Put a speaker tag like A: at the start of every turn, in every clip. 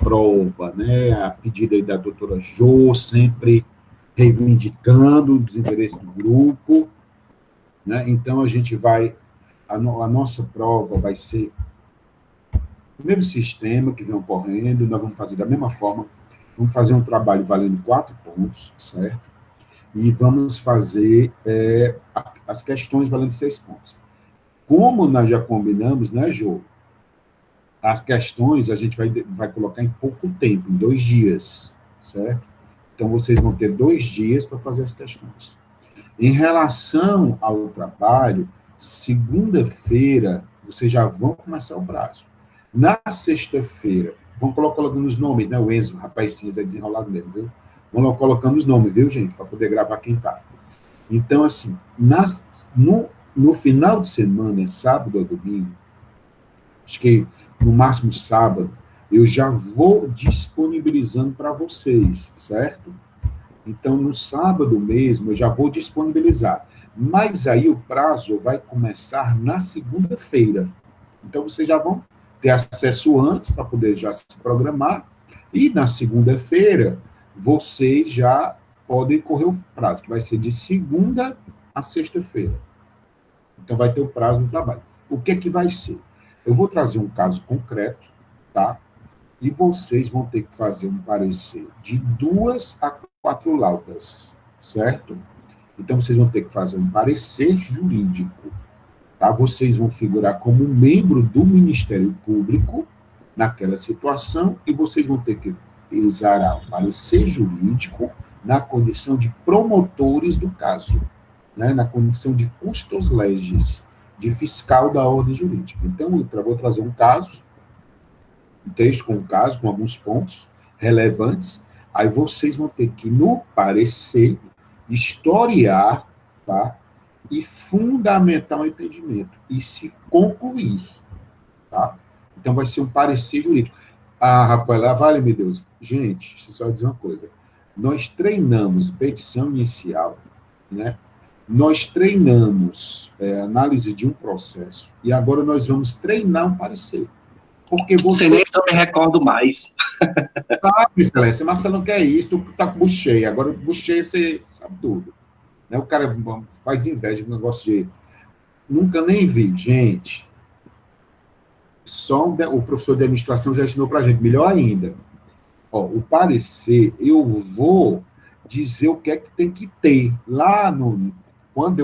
A: prova, né? A pedido aí da doutora Jo, sempre reivindicando o desinteresse do grupo, né? Então, a gente vai, a nossa prova vai ser o mesmo sistema que vem ocorrendo, nós vamos fazer da mesma forma, vamos fazer um trabalho valendo 4 pontos, certo? E vamos fazer as questões valendo 6 pontos. Como nós já combinamos, né, Jô? As questões a gente vai colocar em pouco tempo, em 2 dias, certo? Então, vocês vão ter 2 dias para fazer as questões. Em relação ao trabalho, segunda-feira, vocês já vão começar o prazo. Na sexta-feira, vão colocando os nomes, né? O Enzo, rapaz cinza, é desenrolado mesmo, viu? Vão lá colocando os nomes, viu, gente? Para poder gravar quem tá. Então, assim, no final de semana, sábado ou domingo, acho que no máximo sábado, eu já vou disponibilizando para vocês, certo? Então, no sábado mesmo, eu já vou disponibilizar. Mas aí o prazo vai começar na segunda-feira. Então, vocês já vão ter acesso antes para poder já se programar. E na segunda-feira, vocês já podem correr o prazo, que vai ser de segunda a sexta-feira. Então, vai ter o prazo do trabalho. O que é que vai ser? Eu vou trazer um caso concreto, tá? E vocês vão ter que fazer um parecer de 2 a 4 laudas, certo? Então, vocês vão ter que fazer um parecer jurídico, tá? Vocês vão figurar como membro do Ministério Público naquela situação e vocês vão ter que exarar um parecer jurídico na condição de promotores do caso, né? Na condição de custos legis, de fiscal da ordem jurídica. Então, eu vou trazer um caso, um texto com um caso, com alguns pontos relevantes, aí vocês vão ter que, no parecer, historiar, tá? E fundamentar o entendimento, e se concluir, tá? Então, vai ser um parecer jurídico. Ah, Rafael, vale, meu Deus. Gente, deixa eu só dizer uma coisa. Nós treinamos petição inicial, né? Nós treinamos análise de um processo, e agora nós vamos treinar um parecer. Porque
B: você nem só me recordo mais.
A: Ah, excelência, mas você não quer isso, tu tá com bucheia. Agora, bucheia, você sabe tudo. Né? O cara faz inveja do negócio de... Nunca nem vi, gente. Só o professor de administração já ensinou para a gente, melhor ainda. Ó, o parecer, eu vou dizer o que é que tem que ter. Lá no... Quando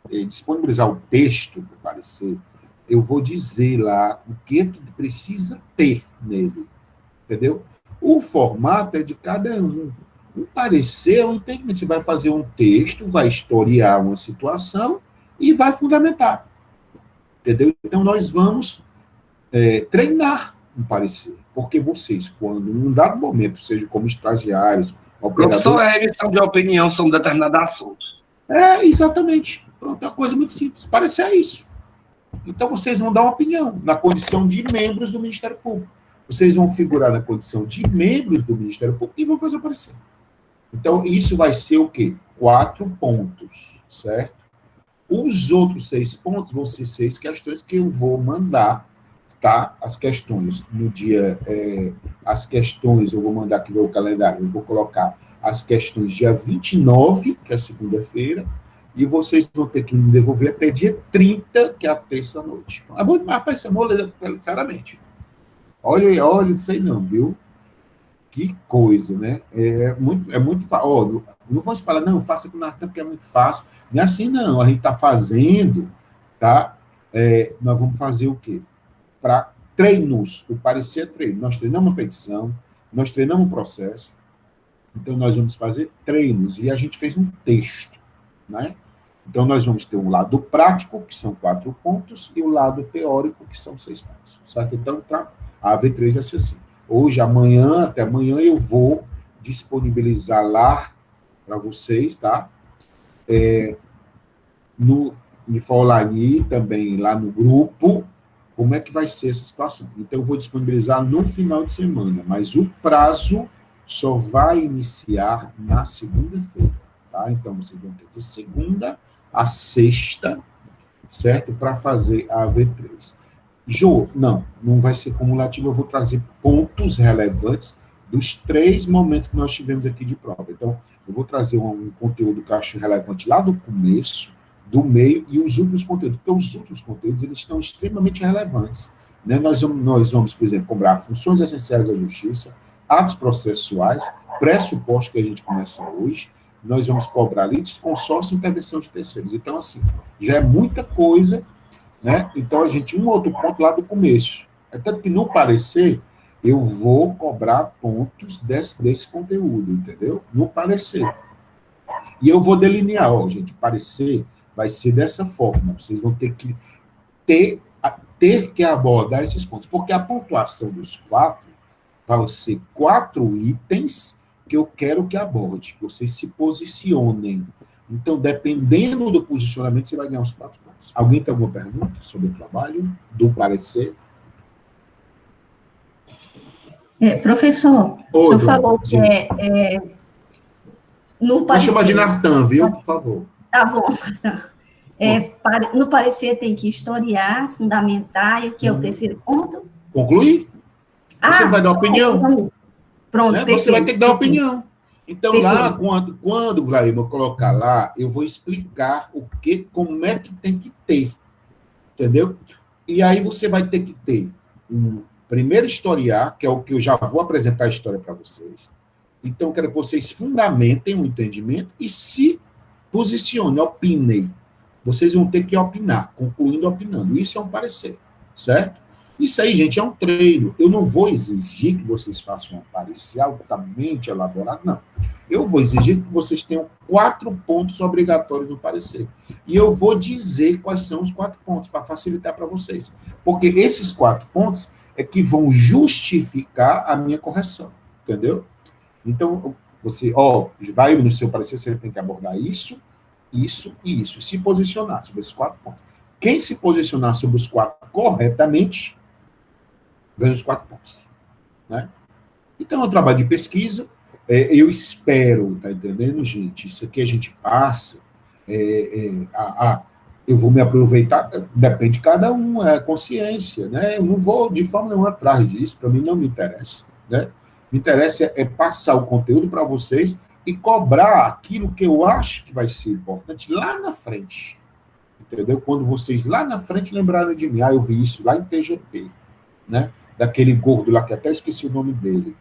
A: eu disponibilizar o texto do parecer, eu vou dizer lá o que precisa ter nele. Entendeu? O formato é de cada um. O parecer, o entendimento. Você vai fazer um texto, vai historiar uma situação e vai fundamentar. Entendeu? Então, nós vamos treinar um parecer. Porque vocês, quando, num dado momento, seja como estagiários, operadores...
B: Professor, é emissão de opinião sobre determinado assunto.
A: Exatamente. Pronto, é uma coisa muito simples. Parecer é isso. Então, vocês vão dar uma opinião na condição de membros do Ministério Público. Vocês vão figurar na condição de membros do Ministério Público e vão fazer o parecer. Então, isso vai ser o quê? 4 pontos, certo? Os outros 6 pontos vão ser 6 questões que eu vou mandar, tá? As questões no dia... as questões, eu vou mandar aqui no calendário, eu vou colocar as questões dia 29, que é segunda-feira, e vocês vão ter que me devolver até dia 30, que é a terça-noite. É muito mais para essa moleza, sinceramente. Olha, não sei não, viu? Que coisa, né? É muito fácil. Não vamos falar, não, faça com o Natan, porque é muito fácil. Não é assim, não. A gente está fazendo, tá? Nós vamos fazer o quê? Para treinos. O parecer é treino. Nós treinamos a petição, nós treinamos o processo, então nós vamos fazer treinos. E a gente fez um texto, né? Então, nós vamos ter um lado prático, que são 4 pontos, e o lado teórico, que são 6 pontos. Certo? Então, a AV3 vai ser assim. Hoje, até amanhã, eu vou disponibilizar lá para vocês, tá? Me online também, lá no grupo, como é que vai ser essa situação. Então, eu vou disponibilizar no final de semana, mas o prazo só vai iniciar na segunda-feira, tá? Então, vocês vão ter de segunda a sexta, certo? Para fazer a AV3. Jô, não vai ser cumulativo, eu vou trazer pontos relevantes dos 3 momentos que nós tivemos aqui de prova. Então, eu vou trazer um conteúdo que eu acho relevante lá do começo, do meio e os últimos conteúdos, porque os últimos conteúdos eles estão extremamente relevantes. Né? Nós vamos, por exemplo, cobrar funções essenciais da justiça, atos processuais, pressupostos que a gente começa hoje, nós vamos cobrar litígios, consórcio e intervenção de terceiros. Então, assim, já é muita coisa, né? Então, a gente, um outro ponto lá do começo. É tanto que no parecer, eu vou cobrar pontos desse conteúdo, entendeu? No parecer. E eu vou delinear, ó, gente, o parecer vai ser dessa forma. Vocês vão ter que ter que abordar esses pontos, porque a pontuação dos 4 vai ser 4 itens que eu quero que aborde, que vocês se posicionem. Então, dependendo do posicionamento, você vai ganhar os 4 pontos. Alguém tem alguma pergunta sobre o trabalho, do parecer?
C: Professor, o senhor falou que no
A: Vai
C: parecer...
A: chamar de Nartan, viu? Por favor.
C: Tá bom. No parecer tem que historiar, fundamentar, e o que é o terceiro ponto?
A: Concluir? Você vai dar opinião.
C: Pronto,
A: né? Você vai ter que dar opinião. Então, lá, quando Glaima colocar lá, eu vou explicar como é que tem que ter. Entendeu? E aí você vai ter que ter primeiro historiar, que é o que eu já vou apresentar a história para vocês. Então, eu quero que vocês fundamentem o entendimento e se posicionem, opinem. Vocês vão ter que opinar, concluindo opinando. Isso é um parecer, certo? Isso aí, gente, é um treino. Eu não vou exigir que vocês façam um parecer altamente elaborado, não. Eu vou exigir que vocês tenham 4 pontos obrigatórios no parecer. E eu vou dizer quais são os 4 pontos, para facilitar para vocês. Porque esses 4 pontos é que vão justificar a minha correção, entendeu? Então, você, vai no seu parecer, você tem que abordar isso, isso e isso. Se posicionar sobre esses 4 pontos. Quem se posicionar sobre os 4 corretamente, ganha os 4 pontos. Né? Então, é um trabalho de pesquisa. Eu espero, tá entendendo, gente? Isso aqui a gente passa. Eu vou me aproveitar, depende de cada um, é consciência, né? Eu não vou de forma nenhuma atrás disso, para mim não me interessa, né? Me interessa é passar o conteúdo para vocês e cobrar aquilo que eu acho que vai ser importante lá na frente, entendeu? Quando vocês lá na frente lembrarem de mim, eu vi isso lá em TGP, né? Daquele gordo lá, que até esqueci o nome dele,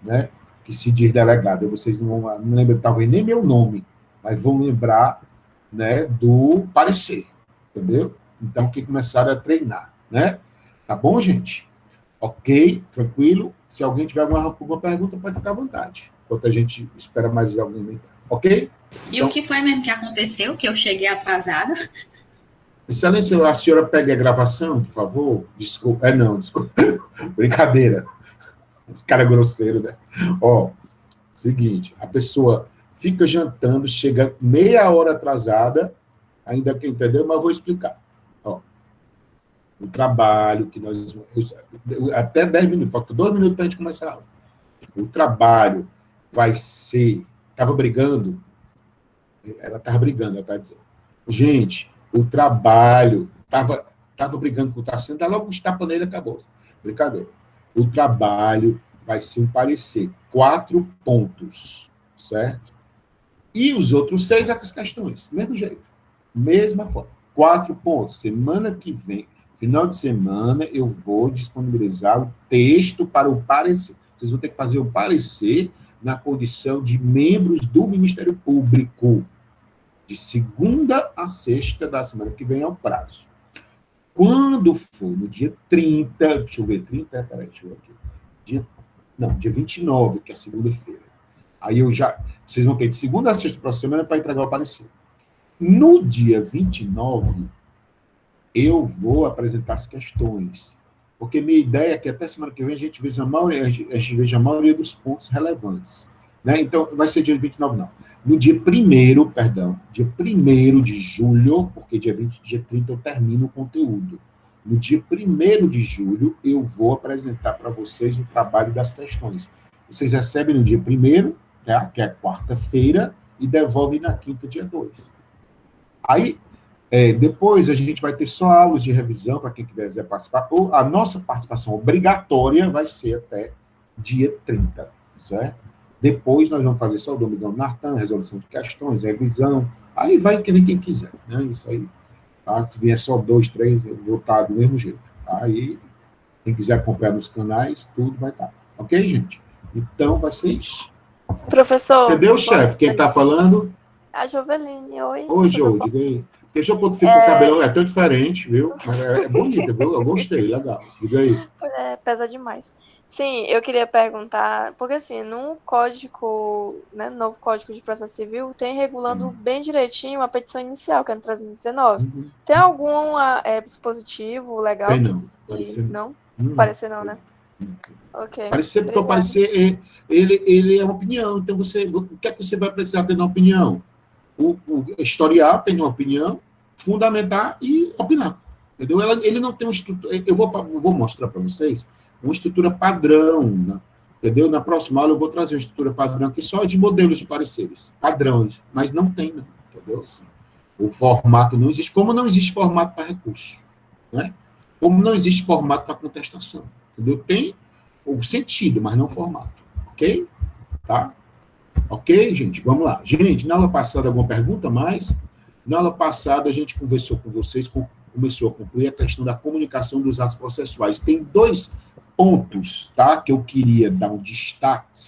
A: né? Que se diz delegado, vocês não lembram talvez nem meu nome, mas vão lembrar, né, do parecer, entendeu? Então, que começaram a treinar, né? Tá bom, gente? Ok, tranquilo. Se alguém tiver alguma pergunta, pode ficar à vontade, enquanto a gente espera mais alguém entrar. Ok?
D: E então, o que foi mesmo que aconteceu, que eu cheguei atrasada?
A: Excelência, a senhora pega a gravação, por favor? Desculpa. Não, desculpa. Brincadeira. Cara grosseiro, né? Seguinte, a pessoa fica jantando, chega meia hora atrasada, ainda que entendeu, mas vou explicar. O trabalho que nós... Até 10 minutos, falta 2 minutos para a gente começar a aula. O trabalho vai ser... Estava brigando? Ela estava brigando, ela está dizendo. Gente, o trabalho... Estava brigando com o Tarsino, dá logo uns tapas nele e acabou. Brincadeira. O trabalho vai ser um parecer. 4 pontos, certo? E os outros 6 as questões. Mesmo jeito. Mesma forma. 4 pontos. Semana que vem, final de semana, eu vou disponibilizar o texto para o parecer. Vocês vão ter que fazer o parecer na condição de membros do Ministério Público. De segunda a sexta da semana que vem é o prazo. Quando for no dia 30, deixa eu ver, 30? Peraí, deixa eu ver aqui. Dia 29, que é segunda-feira. Aí vocês vão ter de segunda a sexta próxima semana para entregar o parecer. No dia 29, eu vou apresentar as questões. Porque minha ideia é que até semana que vem a gente veja a maioria dos pontos relevantes. Né? Então, vai ser dia 29, não. No dia 1º, dia 1º de julho, porque dia 30 eu termino o conteúdo. No dia 1º de julho, eu vou apresentar para vocês o trabalho das questões. Vocês recebem no dia 1º, tá? Que é quarta-feira, e devolvem na quinta, dia 2. Aí, Depois a gente vai ter só aulas de revisão para quem quiser participar. Ou a nossa participação obrigatória vai ser até dia 30, certo? Depois nós vamos fazer só o Domingão Nartan, resolução de questões, revisão. Aí vai quem quiser, né? Isso aí. Tá? Se vier só 2, 3, eu vou estar do mesmo jeito. Tá? Aí, quem quiser acompanhar nos canais, tudo vai estar. Ok, gente? Então, vai ser isso.
E: Professor.
A: Entendeu, chefe? Quem está falando?
E: A Joveline, oi.
A: Oi, Jo, diga aí. Porque eu quando fico com o cabelo é tão diferente, viu? Mas é bonita, viu? Eu gostei, legal. Diga aí.
E: Pesa demais. Sim, eu queria perguntar, porque assim, no código, né, novo Código de Processo Civil, tem regulando bem direitinho a petição inicial, que é no 319. Tem algum dispositivo legal?
A: Tem não.
E: Parecer não. Parecer não, né? Ok.
A: Parecer, porque parecer, ele é uma opinião. Então, o que é que você vai precisar ter na opinião? O historiar tem uma opinião, fundamentar e opinar. Entendeu? Ele não tem uma estrutura. Eu vou mostrar para vocês uma estrutura padrão, né? Entendeu? Na próxima aula eu vou trazer uma estrutura padrão que só é de modelos de pareceres, padrões, mas não tem, não, entendeu? Assim, o formato não existe, como não existe formato para recurso, né? Como não existe formato para contestação, entendeu? Tem o sentido, mas não o formato, ok? Tá? Ok, gente? Vamos lá. Gente, na aula passada, alguma pergunta mais? Na aula passada, a gente conversou com vocês, começou a concluir a questão da comunicação dos atos processuais. Tem 2 pontos, tá, que eu queria dar um destaque,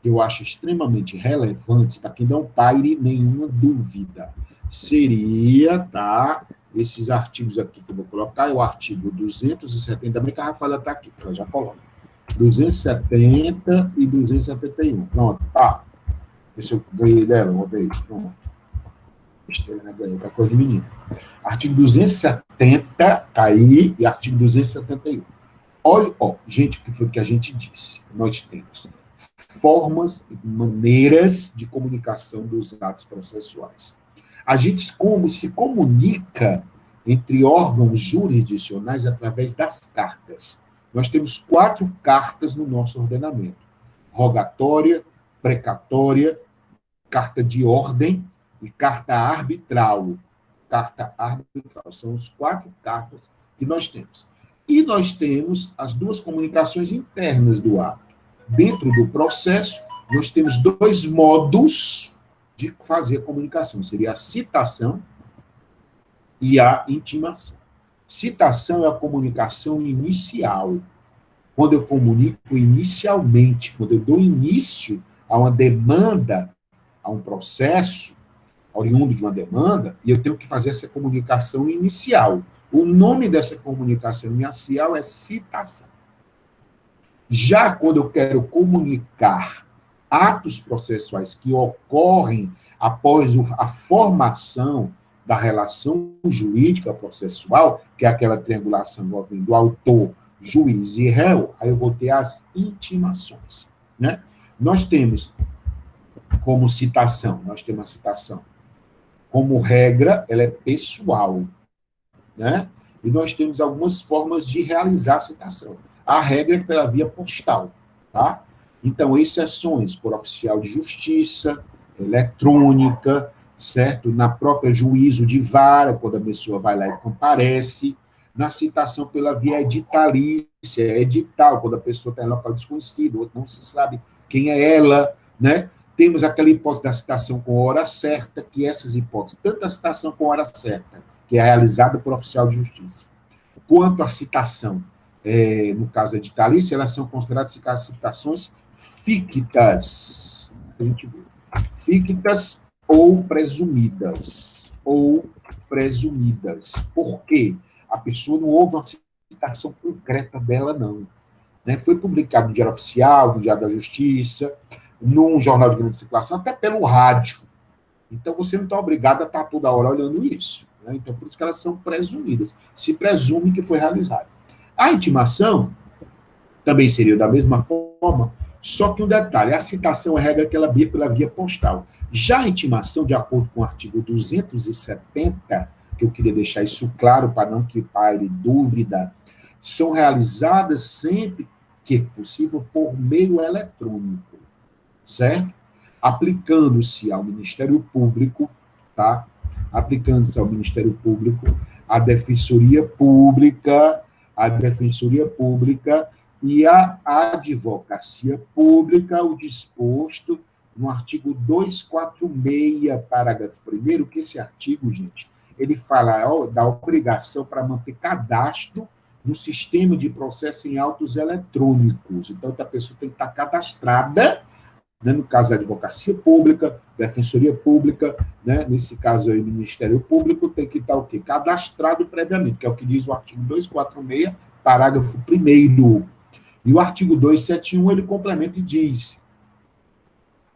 A: que eu acho extremamente relevantes, para que não paire nenhuma dúvida. Seria, tá, esses artigos aqui que eu vou colocar, é o artigo 270, bem que a Rafaela está aqui, ela já coloca. 270 e 271. Pronto, tá. Deixa eu ganhei dela uma vez. Pronto. Besteira, né? Ganhei para coisa de menino. Artigo 270, tá aí, e artigo 271. Olha, gente, o que foi que a gente disse? Nós temos formas, maneiras de comunicação dos atos processuais. A gente se comunica entre órgãos jurisdicionais através das cartas. Nós temos 4 cartas no nosso ordenamento: rogatória, precatória, carta de ordem e carta arbitral. Carta arbitral. São as 4 cartas que nós temos. E nós temos as 2 comunicações internas do ato. Dentro do processo, nós temos 2 modos de fazer a comunicação. Seria a citação e a intimação. Citação é a comunicação inicial. Quando eu comunico inicialmente, quando eu dou início a uma demanda, a um processo, oriundo de uma demanda, e eu tenho que fazer essa comunicação inicial. O nome dessa comunicação inicial é citação. Já quando eu quero comunicar atos processuais que ocorrem após a formação da relação jurídica processual, que é aquela triangulação envolvendo autor, juiz e réu, aí eu vou ter as intimações, né? Nós temos como citação, a citação. Como regra, ela é pessoal, né? E nós temos algumas formas de realizar a citação. A regra é pela via postal, tá? Então, exceções por oficial de justiça, eletrônica, certo? Na própria juízo de vara, quando a pessoa vai lá e comparece. Na citação pela via editalícia, edital, quando a pessoa está em local desconhecido, não se sabe quem é ela, né? Temos aquela hipótese da citação com hora certa, que essas hipóteses, tanto a citação com hora certa, que é realizada por oficial de justiça, quanto a citação, no caso editalícia, elas são consideradas citações fictas. A gente vê. Fictas ou presumidas. Por quê? A pessoa não houve uma citação concreta dela, não. Né? Foi publicado no Diário Oficial, no Diário da Justiça, num jornal de grande circulação, até pelo rádio. Então, você não está obrigado a estar toda hora olhando isso. Né? Então, por isso que elas são presumidas. Se presume que foi realizado. A intimação também seria da mesma forma, só que um detalhe, a citação é regra que ela via pela via postal. Já a intimação, de acordo com o artigo 270, que eu queria deixar isso claro para não que paire dúvida, são realizadas sempre que possível por meio eletrônico, certo? Aplicando-se ao Ministério Público, tá? aplicando-se ao Ministério Público, a Defensoria Pública e a Advocacia Pública, o disposto no artigo 246, parágrafo 1º, que esse artigo, gente, ele fala da obrigação para manter cadastro no sistema de processo em autos eletrônicos. Então, a pessoa tem que estar cadastrada, né, no caso, a Advocacia Pública, Defensoria Pública, né, nesse caso aí, o Ministério Público, tem que estar o quê? Cadastrado previamente, que é o que diz o artigo 246, parágrafo 1º. E o artigo 271, ele complementa e diz: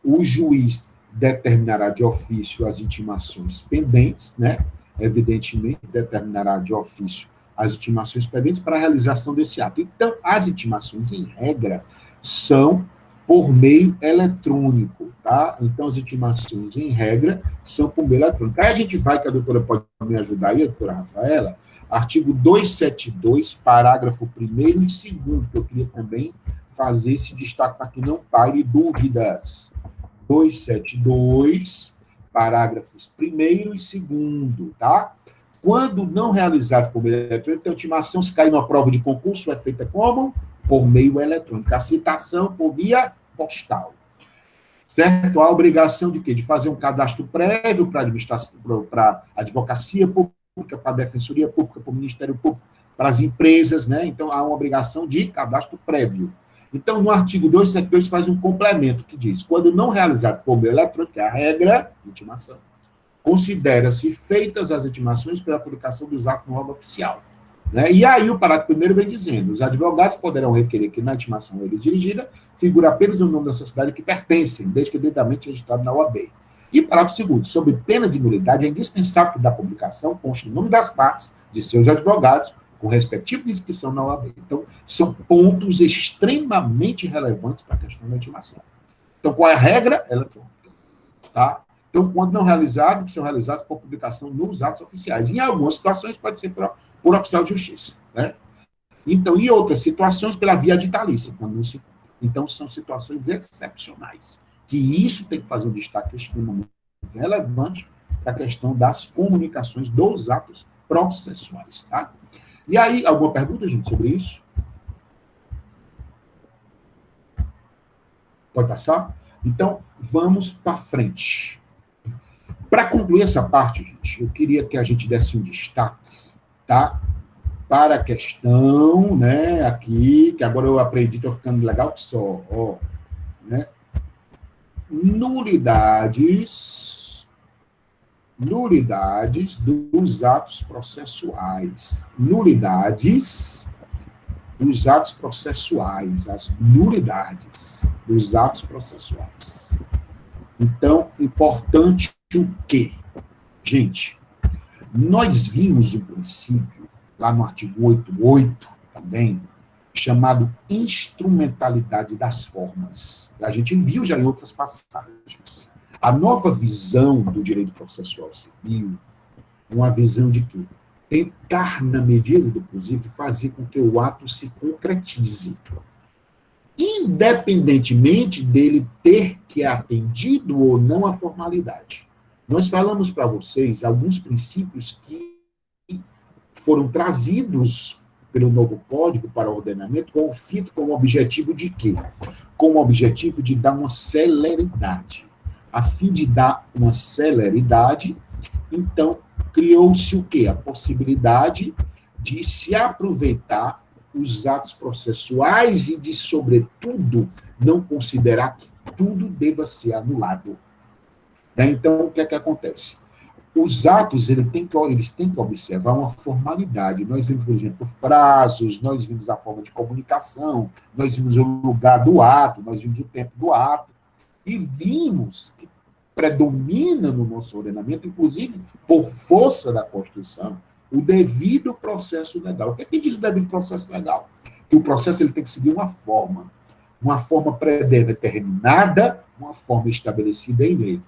A: o juiz determinará de ofício as intimações pendentes, né? Evidentemente, determinará de ofício as intimações pendentes para a realização desse ato. Então, as intimações, em regra, são por meio eletrônico, tá? Então, as intimações, em regra, são por meio eletrônico. Aí a gente vai, que a doutora pode me ajudar aí, a doutora Rafaela, artigo 272, parágrafo 1º e 2º, que eu queria também fazer esse destaque para que não pare dúvidas. 272, parágrafos 1º e 2º, tá? Quando não realizado por meio eletrônico, a intimação, se cair numa prova de concurso, é feita como? Por meio eletrônico. A citação por via postal. Certo? A obrigação de quê? De fazer um cadastro prévio para a advocacia pública, para a defensoria pública, para o Ministério Público, para as empresas, né? Então, há uma obrigação de cadastro prévio. Então, no artigo 272 faz um complemento que diz: quando não realizado por meio eletrônico, é a regra de intimação, considera-se feitas as intimações pela publicação dos atos no rolo oficial. Né? E aí o parágrafo 1º vem dizendo: os advogados poderão requerer que na intimação ele dirigida figure apenas o nome da sociedade que pertencem, desde que devidamente registrado na OAB. E parágrafo 2º, sob pena de nulidade, é indispensável que da publicação conste o nome das partes, de seus advogados, com respectiva inscrição na OAB. Então, são pontos extremamente relevantes para a questão da intimação. Então, qual é a regra? Eletrônica. Tá? Então, quando não realizados, são realizados por publicação nos atos oficiais. Em algumas situações, pode ser por oficial de justiça. Né? Então, em outras situações, pela via ditalícia, quando não se cumpre. Então, são situações excepcionais. Que isso tem que fazer um destaque extremamente relevante para a questão das comunicações dos atos processuais. Tá? E aí, alguma pergunta, gente, sobre isso? Pode passar? Então, vamos para frente. Para concluir essa parte, gente, eu queria que a gente desse um destaque, tá? Para a questão, né, aqui, que agora eu aprendi, estou ficando legal que só, ó, né? Nulidades dos atos processuais. Nulidades dos atos processuais. As nulidades dos atos processuais. Então, importante o quê? Gente, nós vimos o princípio, lá no artigo 88 também, chamado instrumentalidade das formas. A gente viu já em outras passagens. A nova visão do direito processual civil, uma visão de que tentar, na medida do possível, fazer com que o ato se concretize, independentemente dele ter que atendido ou não a formalidade. Nós falamos para vocês alguns princípios que foram trazidos pelo novo Código para o ordenamento, com o objetivo de quê? Com o objetivo de dar uma celeridade. A fim de dar uma celeridade, então, criou-se o quê? A possibilidade de se aproveitar os atos processuais e de, sobretudo, não considerar que tudo deva ser anulado. Então, o que é que acontece? Os atos, eles têm que observar uma formalidade. Nós vimos, por exemplo, prazos, nós vimos a forma de comunicação, nós vimos o lugar do ato, nós vimos o tempo do ato, e vimos que predomina no nosso ordenamento, inclusive por força da Constituição, o devido processo legal. O que é que diz o devido processo legal? Que o processo ele tem que seguir uma forma predeterminada, uma forma estabelecida em lei.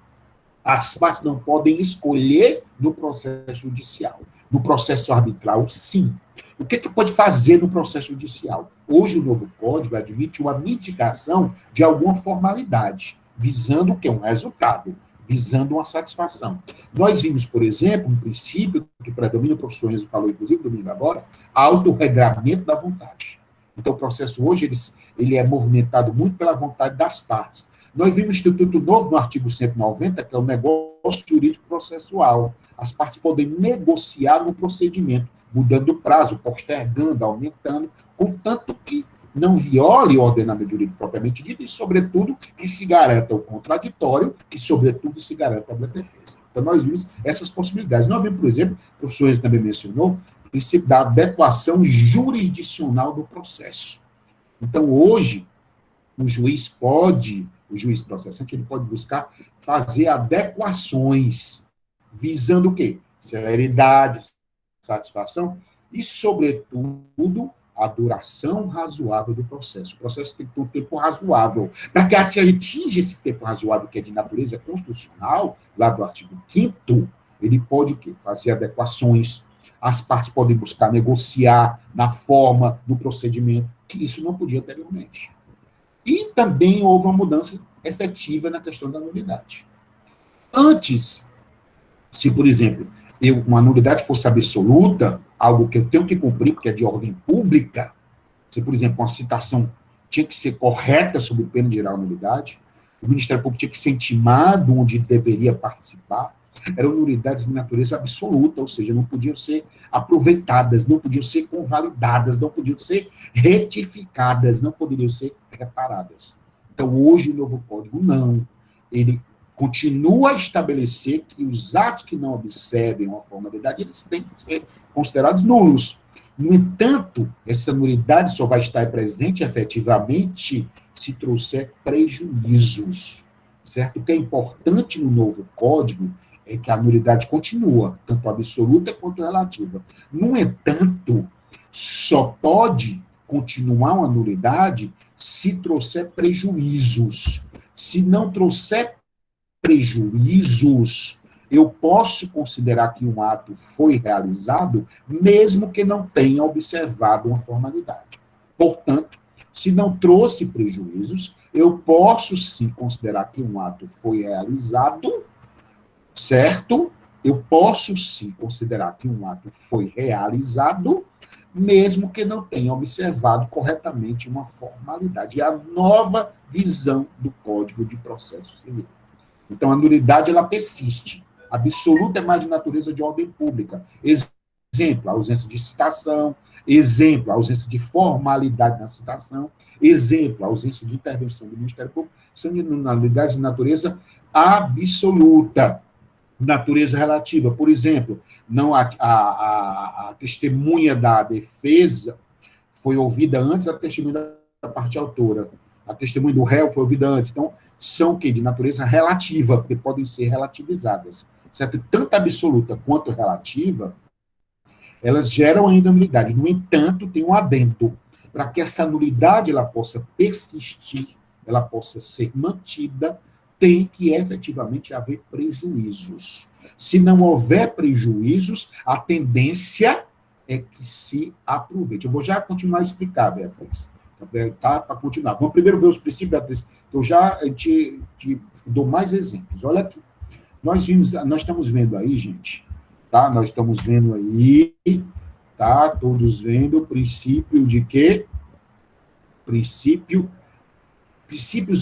A: As partes não podem escolher no processo judicial. No processo arbitral, sim. O que pode fazer no processo judicial? Hoje, o novo Código admite uma mitigação de alguma formalidade, visando o quê? Um resultado. visando uma satisfação. Nós vimos, por exemplo, um princípio que predomina, o professor Enzo falou, inclusive, domingo agora, autorregramento da vontade. Então, o processo hoje, ele é movimentado muito pela vontade das partes. Nós vimos um instituto novo no artigo 190, que é o negócio jurídico processual. As partes podem negociar no procedimento, mudando o prazo, postergando, aumentando, contanto que não viole o ordenamento jurídico propriamente dito e, sobretudo, que se garanta o contraditório e, sobretudo, se garanta a defesa. Então, nós vimos essas possibilidades. Nós vimos, por exemplo, o professor Enzo também mencionou, o princípio da adequação jurisdicional do processo. Então, hoje, o juiz processante, ele pode buscar fazer adequações, visando o quê? Celeridade, satisfação e, sobretudo, a duração razoável do processo. O processo tem que ter um tempo razoável. Para que atinja esse tempo razoável, que é de natureza constitucional, lá do artigo 5º, ele pode o quê? Fazer adequações, as partes podem buscar negociar na forma, no procedimento, que isso não podia anteriormente. E também houve uma mudança efetiva na questão da nulidade. Antes, se, por exemplo, uma nulidade fosse absoluta, algo que eu tenho que cumprir, porque é de ordem pública, se, por exemplo, uma citação tinha que ser correta sob pena de gerar nulidade, o Ministério Público tinha que ser intimado onde deveria participar, eram nulidades de natureza absoluta, ou seja, não podiam ser aproveitadas, não podiam ser convalidadas, não podiam ser retificadas, não poderiam ser reparadas. Então, hoje, o novo Código não. Ele continua a estabelecer que os atos que não observem uma formalidade, eles têm que ser considerados nulos. No entanto, essa nulidade só vai estar presente efetivamente se trouxer prejuízos, certo? O que é importante no novo Código é que a nulidade continua, tanto absoluta quanto relativa. No entanto, só pode continuar uma nulidade se trouxer prejuízos. Se não trouxer prejuízos, eu posso considerar que um ato foi realizado, mesmo que não tenha observado uma formalidade. Portanto, se não trouxe prejuízos, eu posso sim considerar que um ato foi realizado, certo? Eu posso sim considerar que um ato foi realizado, mesmo que não tenha observado corretamente uma formalidade. É a nova visão do Código de Processo Civil. Então, a nulidade, ela persiste. Absoluta é mais de natureza de ordem pública. Exemplo, a ausência de citação. Exemplo, a ausência de formalidade na citação. Exemplo, a ausência de intervenção do Ministério Público. São nulidades de natureza absoluta. Natureza relativa. Por exemplo, não a testemunha da defesa foi ouvida antes da testemunha da parte autora. A testemunha do réu foi ouvida antes. Então, são que de natureza relativa, porque podem ser relativizadas, certo? Tanto absoluta quanto relativa, elas geram ainda nulidade. No entanto, tem um adendo. Para que essa nulidade ela possa persistir, ela possa ser mantida, tem que efetivamente haver prejuízos. Se não houver prejuízos, a tendência é que se aproveite. Eu vou já continuar a explicar, Beatriz. Tá? Para continuar. Vamos primeiro ver os princípios, Beatriz, que eu já te dou mais exemplos. Olha aqui. Nós estamos vendo aí, gente, tá? Nós estamos vendo aí, tá? Todos vendo o princípio de quê? Princípios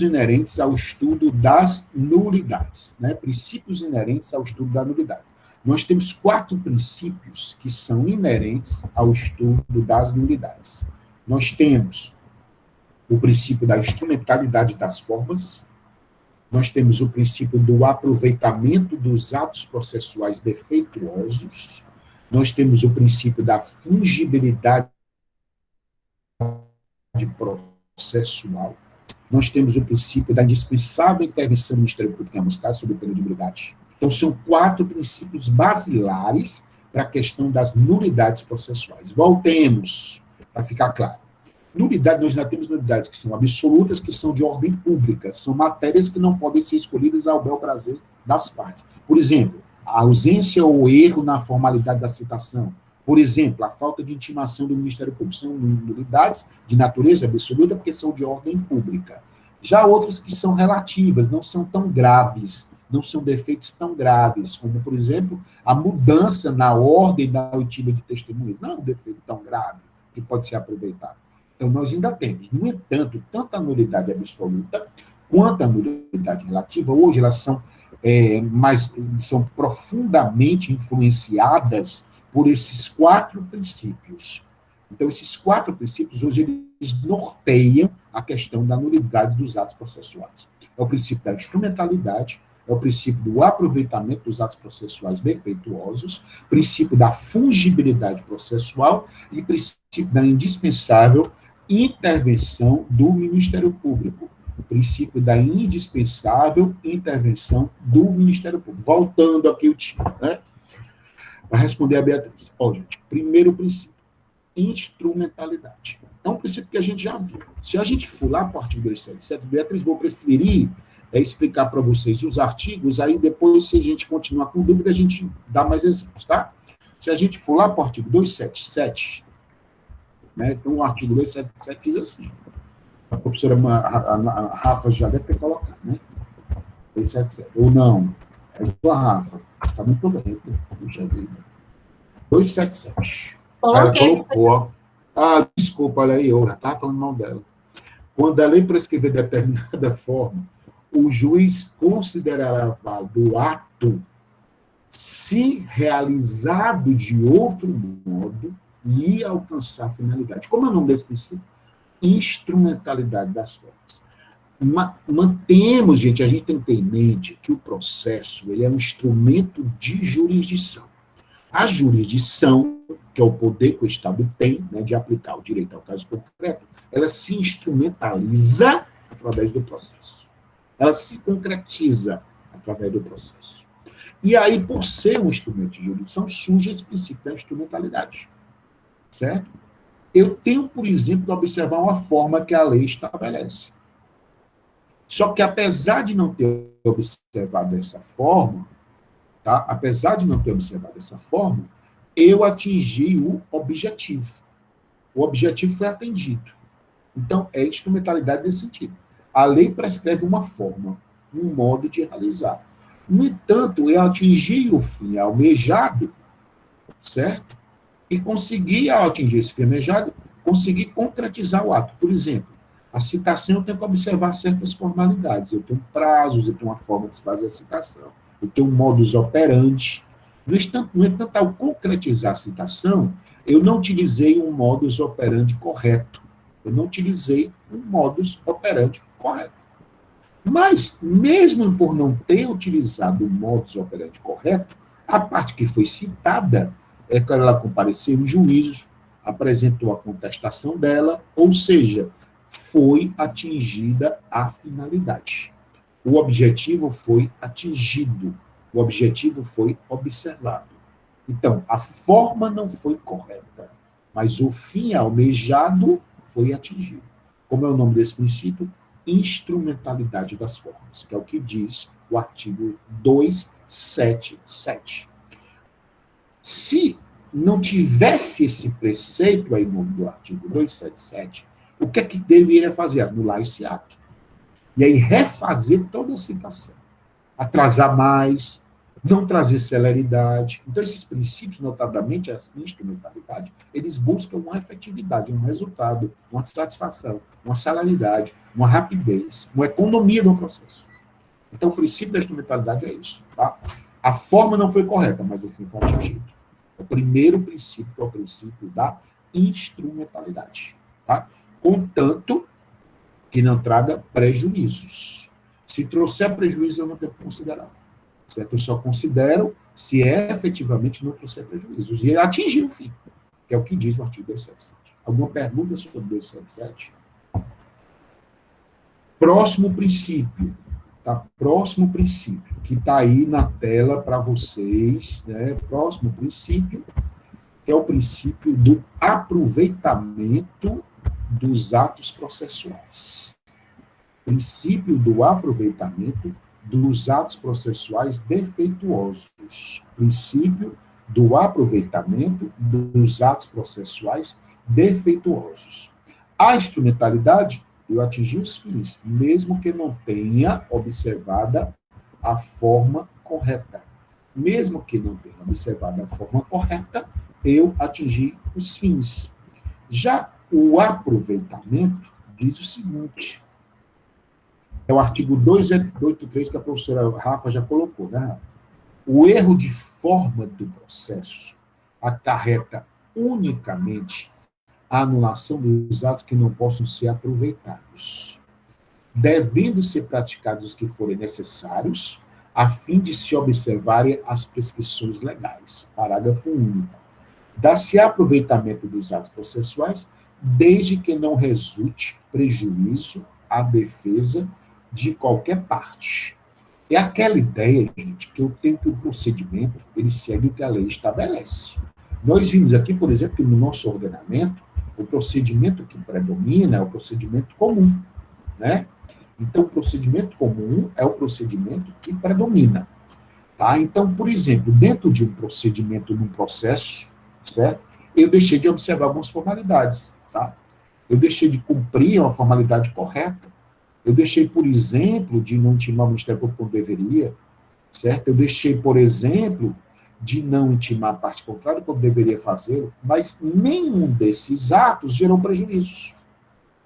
A: inerentes ao estudo das nulidades, né? Princípios inerentes ao estudo da nulidade. Nós temos 4 princípios que são inerentes ao estudo das nulidades. Nós temos o princípio da instrumentalidade das formas, nós temos o princípio do aproveitamento dos atos processuais defeituosos, nós temos o princípio da fungibilidade processual, nós temos o princípio da indispensável intervenção do Ministério Público em ambos casos, sob pena de nulidade. Então, são 4 princípios basilares para a questão das nulidades processuais. Voltemos, para ficar claro. Nulidade, nós já temos nulidades que são absolutas, que são de ordem pública, são matérias que não podem ser escolhidas ao bel prazer das partes. Por exemplo, a ausência ou erro na formalidade da citação. Por exemplo, a falta de intimação do Ministério Público. São nulidades de natureza absoluta, porque são de ordem pública. Já outras que são relativas, não são tão graves, não são defeitos tão graves, como, por exemplo, a mudança na ordem da oitiva de testemunhas. Não é um defeito tão grave que pode ser aproveitado. Então, nós ainda temos, no entanto, tanto a nulidade absoluta quanto a nulidade relativa, hoje elas são profundamente influenciadas por esses 4 princípios. Então, esses 4 princípios, hoje, eles norteiam a questão da nulidade dos atos processuais. É o princípio da instrumentalidade, é o princípio do aproveitamento dos atos processuais defeituosos, princípio da fungibilidade processual e princípio da indispensável intervenção do Ministério Público. O princípio da indispensável intervenção do Ministério Público. Voltando aqui o time, né? Para responder a Beatriz. Gente, primeiro princípio, instrumentalidade. É um princípio que a gente já viu. Se a gente for lá para o artigo 277, Beatriz, vou preferir explicar para vocês os artigos, aí depois, se a gente continuar com dúvida, a gente dá mais exemplos, tá? Se a gente for lá para o artigo 277, né, então o artigo 277 diz assim, a professora a Rafa já deve ter colocado, né? 277, ou não, é a Rafa, está muito bem, puxa vida. 277.
D: Coloquei,
A: ela colocou, desculpa, olha aí, eu já estava falando mal dela. Quando a lei prescrever determinada forma, o juiz considerará válido o ato se realizado de outro modo lhe alcançar a finalidade. Como é o nome desse princípio? Instrumentalidade das formas. Mantemos, gente, a gente tem que ter em mente que o processo ele é um instrumento de jurisdição. A jurisdição, que é o poder que o Estado tem, né, de aplicar o direito ao caso concreto, ela se instrumentaliza através do processo. Ela se concretiza através do processo. E aí, por ser um instrumento de jurisdição, surge esse princípio da instrumentalidade. Certo? Eu tenho, por exemplo, de observar uma forma que a lei estabelece. Só que, apesar de não ter observado dessa forma, tá? Apesar de não ter observado dessa forma, eu atingi o objetivo. O objetivo foi atendido. Então, é instrumentalidade nesse sentido. A lei prescreve uma forma, um modo de realizar. No entanto, eu atingi o fim almejado, certo? E consegui, ao atingir esse fim almejado, consegui concretizar o ato. Por exemplo, a citação eu tenho que observar certas formalidades. Eu tenho prazos, eu tenho uma forma de se fazer a citação, eu tenho um modus operandi. No entanto, ao concretizar a citação, eu não utilizei um modus operandi correto. Eu não utilizei um modus operandi correto. Mas, mesmo por não ter utilizado o modus operandi correto, a parte que foi citada é quando ela compareceu em juízo, apresentou a contestação dela, ou seja, foi atingida a finalidade. O objetivo foi atingido, o objetivo foi observado. Então, a forma não foi correta, mas o fim almejado foi atingido. Como é o nome desse princípio? Instrumentalidade das formas, que é o que diz o artigo 277. Se não tivesse esse preceito aí no do artigo 277, o que é que deveria fazer? Anular esse ato. E aí refazer toda a citação. Atrasar mais, não trazer celeridade. Então, esses princípios, notadamente a instrumentalidade, eles buscam uma efetividade, um resultado, uma satisfação, uma celeridade, uma rapidez, uma economia no processo. Então, o princípio da instrumentalidade é isso. Tá? A forma não foi correta, mas o fim foi atingido. O primeiro princípio, que é o princípio da instrumentalidade. Tá? Contanto que não traga prejuízos. Se trouxer prejuízo, eu não tenho que considerar. Certo? Eu só considero se efetivamente não trouxer prejuízos. E atingir o fim, que é o que diz o artigo 277. Alguma pergunta sobre o 277? Próximo princípio. Tá? Próximo princípio, que está aí na tela para vocês. Né? Próximo princípio, que é o princípio do aproveitamento dos atos processuais. Princípio do aproveitamento dos atos processuais defeituosos. Princípio do aproveitamento dos atos processuais defeituosos. A instrumentalidade, eu atingi os fins, mesmo que não tenha observada a forma correta. Mesmo que não tenha observado a forma correta, eu atingi os fins. Já o aproveitamento diz o seguinte, é o artigo 283 que a professora Rafa já colocou, né, Rafa? O erro de forma do processo acarreta unicamente a anulação dos atos que não possam ser aproveitados, devendo ser praticados os que forem necessários, a fim de se observarem as prescrições legais. Parágrafo único. Dá-se aproveitamento dos atos processuais, desde que não resulte prejuízo à defesa de qualquer parte. É aquela ideia, gente, que eu tenho que o procedimento, ele segue o que a lei estabelece. Nós vimos aqui, por exemplo, que no nosso ordenamento, o procedimento que predomina é o procedimento comum, né? Então, o procedimento comum é o procedimento que predomina, tá? Então, por exemplo, dentro de um procedimento, num processo, certo? Eu deixei de observar algumas formalidades, tá? Eu deixei de cumprir uma formalidade correta. Eu deixei, por exemplo, de não intimar o Ministério Público como deveria, certo? Eu deixei, por exemplo, de não intimar a parte contrária como deveria fazê-lo, mas nenhum desses atos gerou prejuízos,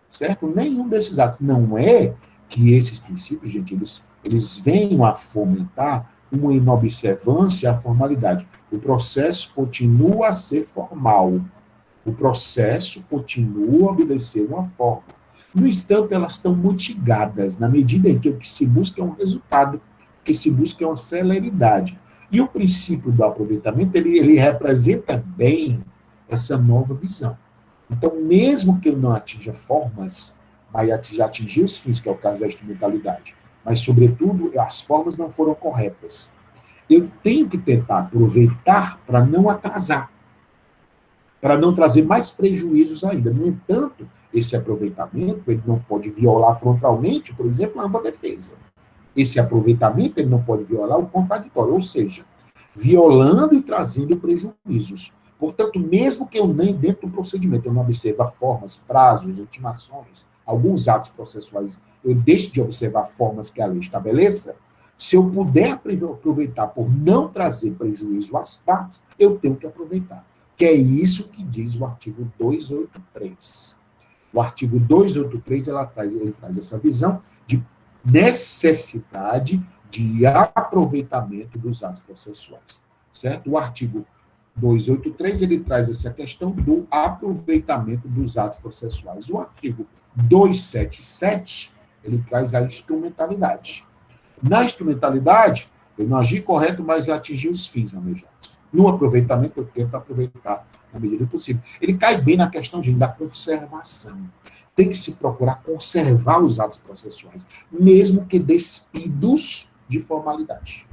A: certo? Nenhum desses atos. Não é que esses princípios, gente, eles venham a fomentar uma inobservância à formalidade. O processo continua a ser formal. O processo continua a obedecer uma forma. No entanto, elas estão mitigadas, na medida em que o que se busca é um resultado, o que se busca é uma celeridade. E o princípio do aproveitamento, ele representa bem essa nova visão. Então, mesmo que eu não atinja formas, mas já atingi os fins, que é o caso da instrumentalidade, mas, sobretudo, as formas não foram corretas. Eu tenho que tentar aproveitar para não atrasar, para não trazer mais prejuízos ainda. No entanto, esse aproveitamento, ele não pode violar frontalmente, por exemplo, a ampla defesa. Esse aproveitamento, ele não pode violar o contraditório, ou seja, violando e trazendo prejuízos. Portanto, mesmo que eu nem dentro do procedimento eu não observe formas, prazos, ultimações, alguns atos processuais, eu deixe de observar formas que a lei estabeleça, se eu puder aproveitar por não trazer prejuízo às partes, eu tenho que aproveitar. Que é isso que diz o artigo 283. O artigo 283, ele traz essa visão de necessidade de aproveitamento dos atos processuais, certo? O artigo 283, ele traz essa questão do aproveitamento dos atos processuais. O artigo 277, ele traz a instrumentalidade. Na instrumentalidade, eu não agi correto, mas atingi os fins almejados. No aproveitamento, eu tento aproveitar na medida do possível. Ele cai bem na questão, gente, da conservação. Tem que se procurar conservar os atos processuais, mesmo que despidos de formalidade.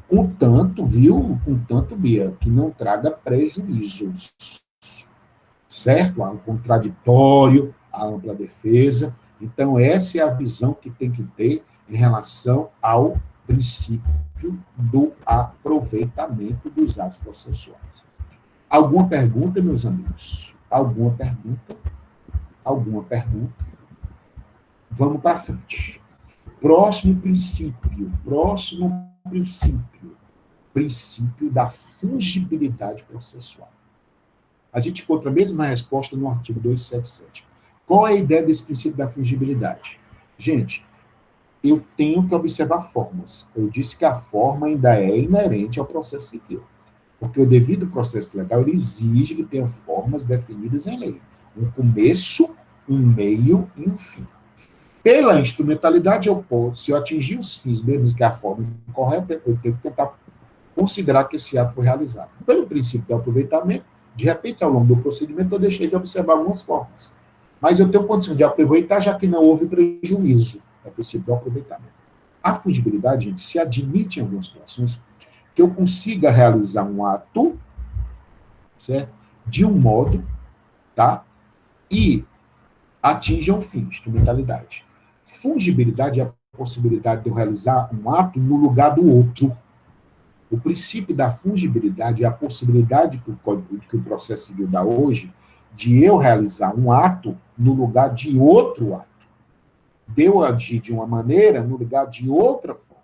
A: Contanto, Bia, que não traga prejuízos. Certo? Há um contraditório, a ampla defesa. Então, essa é a visão que tem que ter em relação ao princípio do aproveitamento dos atos processuais. Alguma pergunta, meus amigos? Alguma pergunta? Alguma pergunta? Vamos para frente. Próximo princípio. Princípio da fungibilidade processual. A gente encontra a mesma resposta no artigo 277. Qual é a ideia desse princípio da fungibilidade? Gente, eu tenho que observar formas. Eu disse que a forma ainda é inerente ao processo civil. Porque o devido processo legal ele exige que tenha formas definidas em lei. Um começo, um meio e um fim. Pela instrumentalidade, se eu atingir os fins, mesmo que a forma incorreta, eu tenho que tentar considerar que esse ato foi realizado. Pelo princípio do aproveitamento, de repente, ao longo do procedimento, eu deixei de observar algumas formas. Mas eu tenho condição de aproveitar, já que não houve prejuízo. É o princípio do aproveitamento. A fungibilidade, gente, se admite em algumas situações que eu consiga realizar um ato, certo? De um modo, tá? E atinja um fim, instrumentalidade. Fungibilidade é a possibilidade de eu realizar um ato no lugar do outro. O princípio da fungibilidade é a possibilidade que o processo civil dá hoje de eu realizar um ato no lugar de outro ato. De eu agir de uma maneira no lugar de outra forma.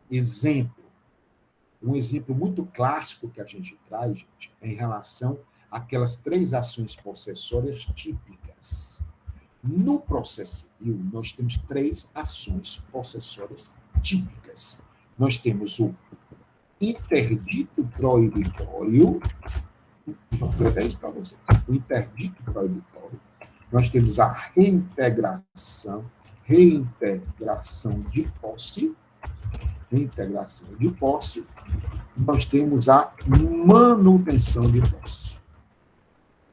A: Exemplo. Um exemplo muito clássico que a gente traz, gente, é em relação àquelas 3 ações possessórias típicas. No processo civil, nós temos 3 ações possessórias típicas. Nós temos o interdito proibitório, vou até isso para você. O interdito proibitório. Nós temos a reintegração de posse, nós temos a manutenção de posse.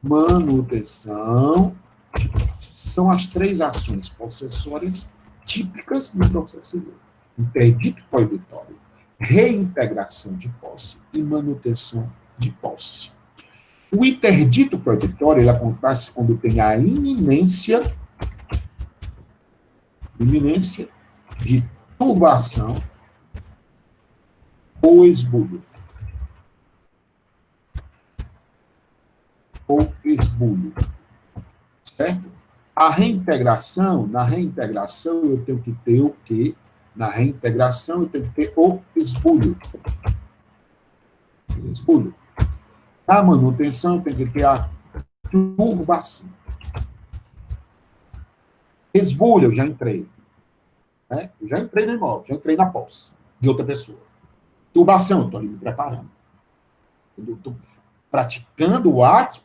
A: Manutenção de posse. São as 3 ações possessórias típicas do processo civil. Interdito proibitório, reintegração de posse e manutenção de posse. O interdito proibitório ele acontece quando tem a iminência de turbação ou esbulho. Certo? Na reintegração eu tenho que ter o quê? Na reintegração eu tenho que ter o esbulho. Na manutenção eu tenho que ter a turbação. Esbulho, eu já entrei. Né? Eu já entrei no imóvel, já entrei na posse de outra pessoa. Turbação, eu estou ali me preparando. Eu estou praticando atos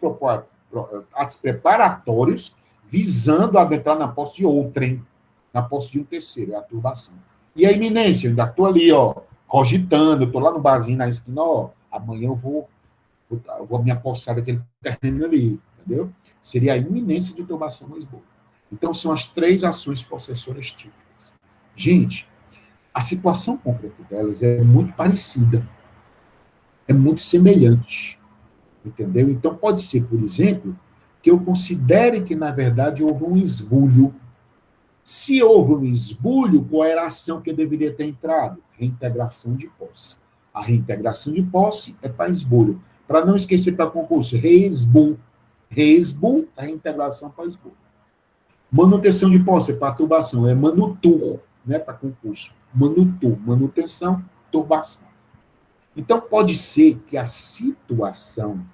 A: preparatórios visando adentrar na posse de outrem, na posse de um terceiro, é a turbação. E a iminência, eu ainda estou ali, cogitando, eu estou lá no barzinho na esquina, amanhã eu vou me apossar daquele terreno ali, entendeu? Seria a iminência de turbação no esbulho. Então, são as 3 ações possessoras típicas. Gente, a situação concreta delas é muito parecida, é muito semelhante, entendeu? Então, pode ser, por exemplo, que eu considere que, na verdade, houve um esbulho. Se houve um esbulho, qual era a ação que eu deveria ter entrado? Reintegração de posse. A reintegração de posse é para esbulho. Para não esquecer para concurso, reesbul. Reesbul é a reintegração para esbulho. Manutenção de posse é para turbação, é manutur, né, para concurso. Manutur, manutenção, turbação. Então, pode ser que a situação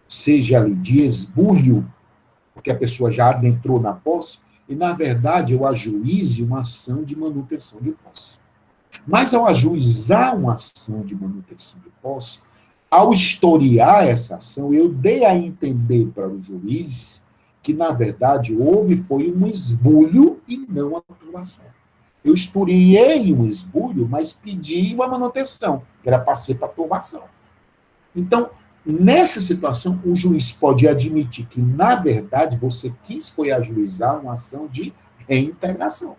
A: seja ali de esbulho, porque a pessoa já adentrou na posse, e, na verdade, eu ajuize uma ação de manutenção de posse. Mas, ao ajuizar uma ação de manutenção de posse, ao historiar essa ação, eu dei a entender para o juiz que, na verdade, foi um esbulho e não a turbação. Eu historiei um esbulho, mas pedi uma manutenção, que era para ser para turbação. Então, nessa situação, o juiz pode admitir que, na verdade, você foi ajuizar uma ação de reintegração.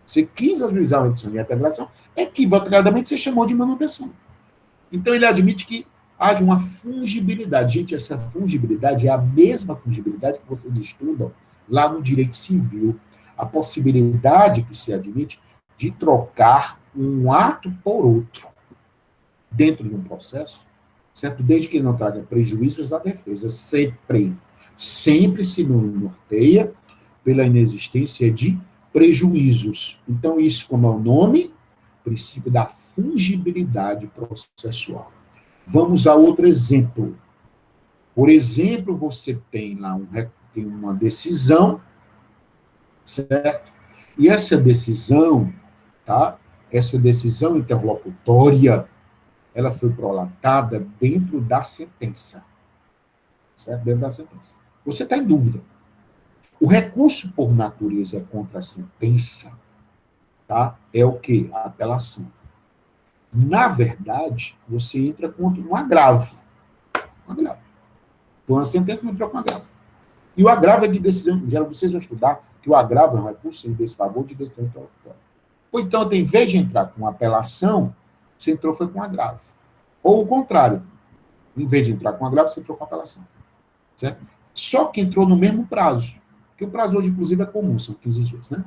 A: Você quis ajuizar uma ação de reintegração, equivocadamente você chamou de manutenção. Então, ele admite que haja uma fungibilidade. Gente, essa fungibilidade é a mesma fungibilidade que vocês estudam lá no direito civil. A possibilidade que se admite de trocar um ato por outro dentro de um processo, certo? Desde que não traga prejuízos à defesa. Sempre se norteia pela inexistência de prejuízos. Então, isso, como é o nome, princípio da fungibilidade processual. Vamos a outro exemplo. Por exemplo, você tem lá uma decisão, certo? E essa decisão, tá? Essa decisão interlocutória, ela foi prolatada dentro da sentença. Certo? Dentro da sentença. Você está em dúvida. O recurso por natureza contra a sentença, tá? É o quê? A apelação. Na verdade, você entra contra um agravo. Um agravo. Por uma sentença, não entrou com um agravo. E o agravo é de decisão. Já vocês vão estudar que o agravo é um recurso em desfavor de decisão interlocutória. Pois então, em vez de entrar com apelação, você entrou foi com agravo. Ou o contrário. Em vez de entrar com agravo, você entrou com apelação. Certo? Só que entrou no mesmo prazo. Porque o prazo hoje, inclusive, é comum, são 15 dias, né?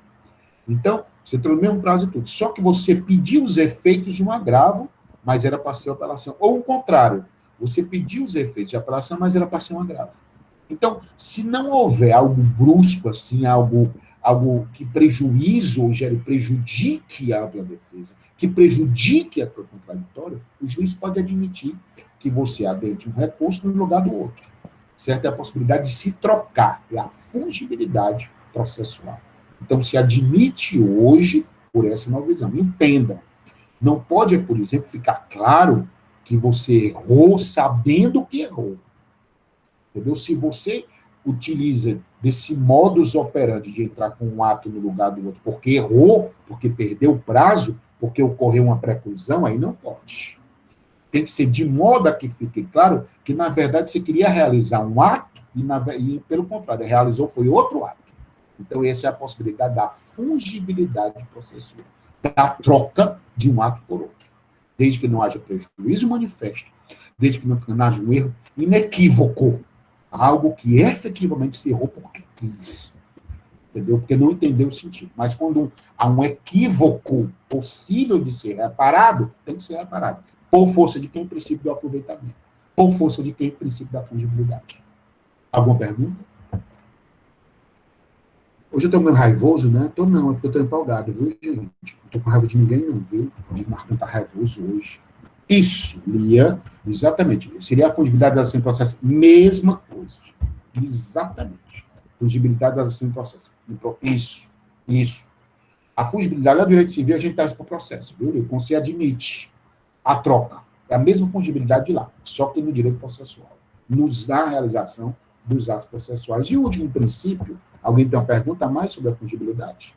A: Então, você entrou no mesmo prazo e tudo. Só que você pediu os efeitos de um agravo, mas era para ser uma apelação. Ou o contrário. Você pediu os efeitos de apelação, mas era para ser um agravo. Então, se não houver algo brusco, assim, algo algo que prejuízo ou prejudique a ampla defesa, que prejudique a contraditória, o juiz pode admitir que você adentre um recurso no lugar do outro. Certo? É a possibilidade de se trocar, é a fungibilidade processual. Então, se admite hoje por essa nova visão. Entendam, não pode, por exemplo, ficar claro que você errou sabendo que errou. Entendeu? Se você utiliza desse modus operandi de entrar com um ato no lugar do outro porque errou, porque perdeu o prazo, porque ocorreu uma preclusão, aí não pode. Tem que ser de modo a que fique claro que, na verdade, você queria realizar um ato e pelo contrário, realizou foi outro ato. Então, essa é a possibilidade da fungibilidade processual, da troca de um ato por outro. Desde que não haja prejuízo manifesto, desde que não haja um erro inequívoco, algo que efetivamente se errou porque quis, entendeu? Porque não entendeu o sentido. Mas quando há um equívoco possível de ser reparado, tem que ser reparado. Por força de quem? O princípio do aproveitamento. Por força de quem? O princípio da fungibilidade. Alguma pergunta? Hoje eu estou meio raivoso, né? Tô não, é porque eu estou empolgado, viu, gente? Não estou com raiva de ninguém, não, viu? O Marcão está raivoso hoje. Isso, Lia, exatamente. Seria a fungibilidade das ações em processo. Mesma coisa. Exatamente. Fungibilidade das ações em processo. Isso. A fungibilidade lá do direito civil, a gente traz para o processo, viu? Quando se admite a troca. É a mesma fungibilidade de lá, só que no direito processual. Na realização dos atos processuais. E o último princípio, alguém tem uma pergunta a mais sobre a fungibilidade?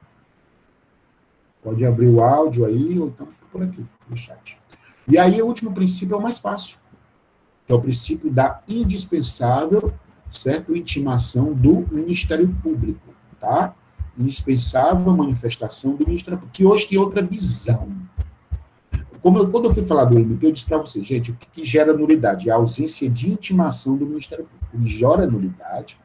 A: Pode abrir o áudio aí, ou então por aqui, no chat. E aí, o último princípio é o mais fácil, que é o princípio da indispensável, certo, intimação do Ministério Público, tá? Indispensável manifestação do Ministério Público, que hoje tem outra visão. Quando eu fui falar do MP, eu disse para vocês, gente, o que gera nulidade é a ausência de intimação do Ministério Público. O que gera nulidade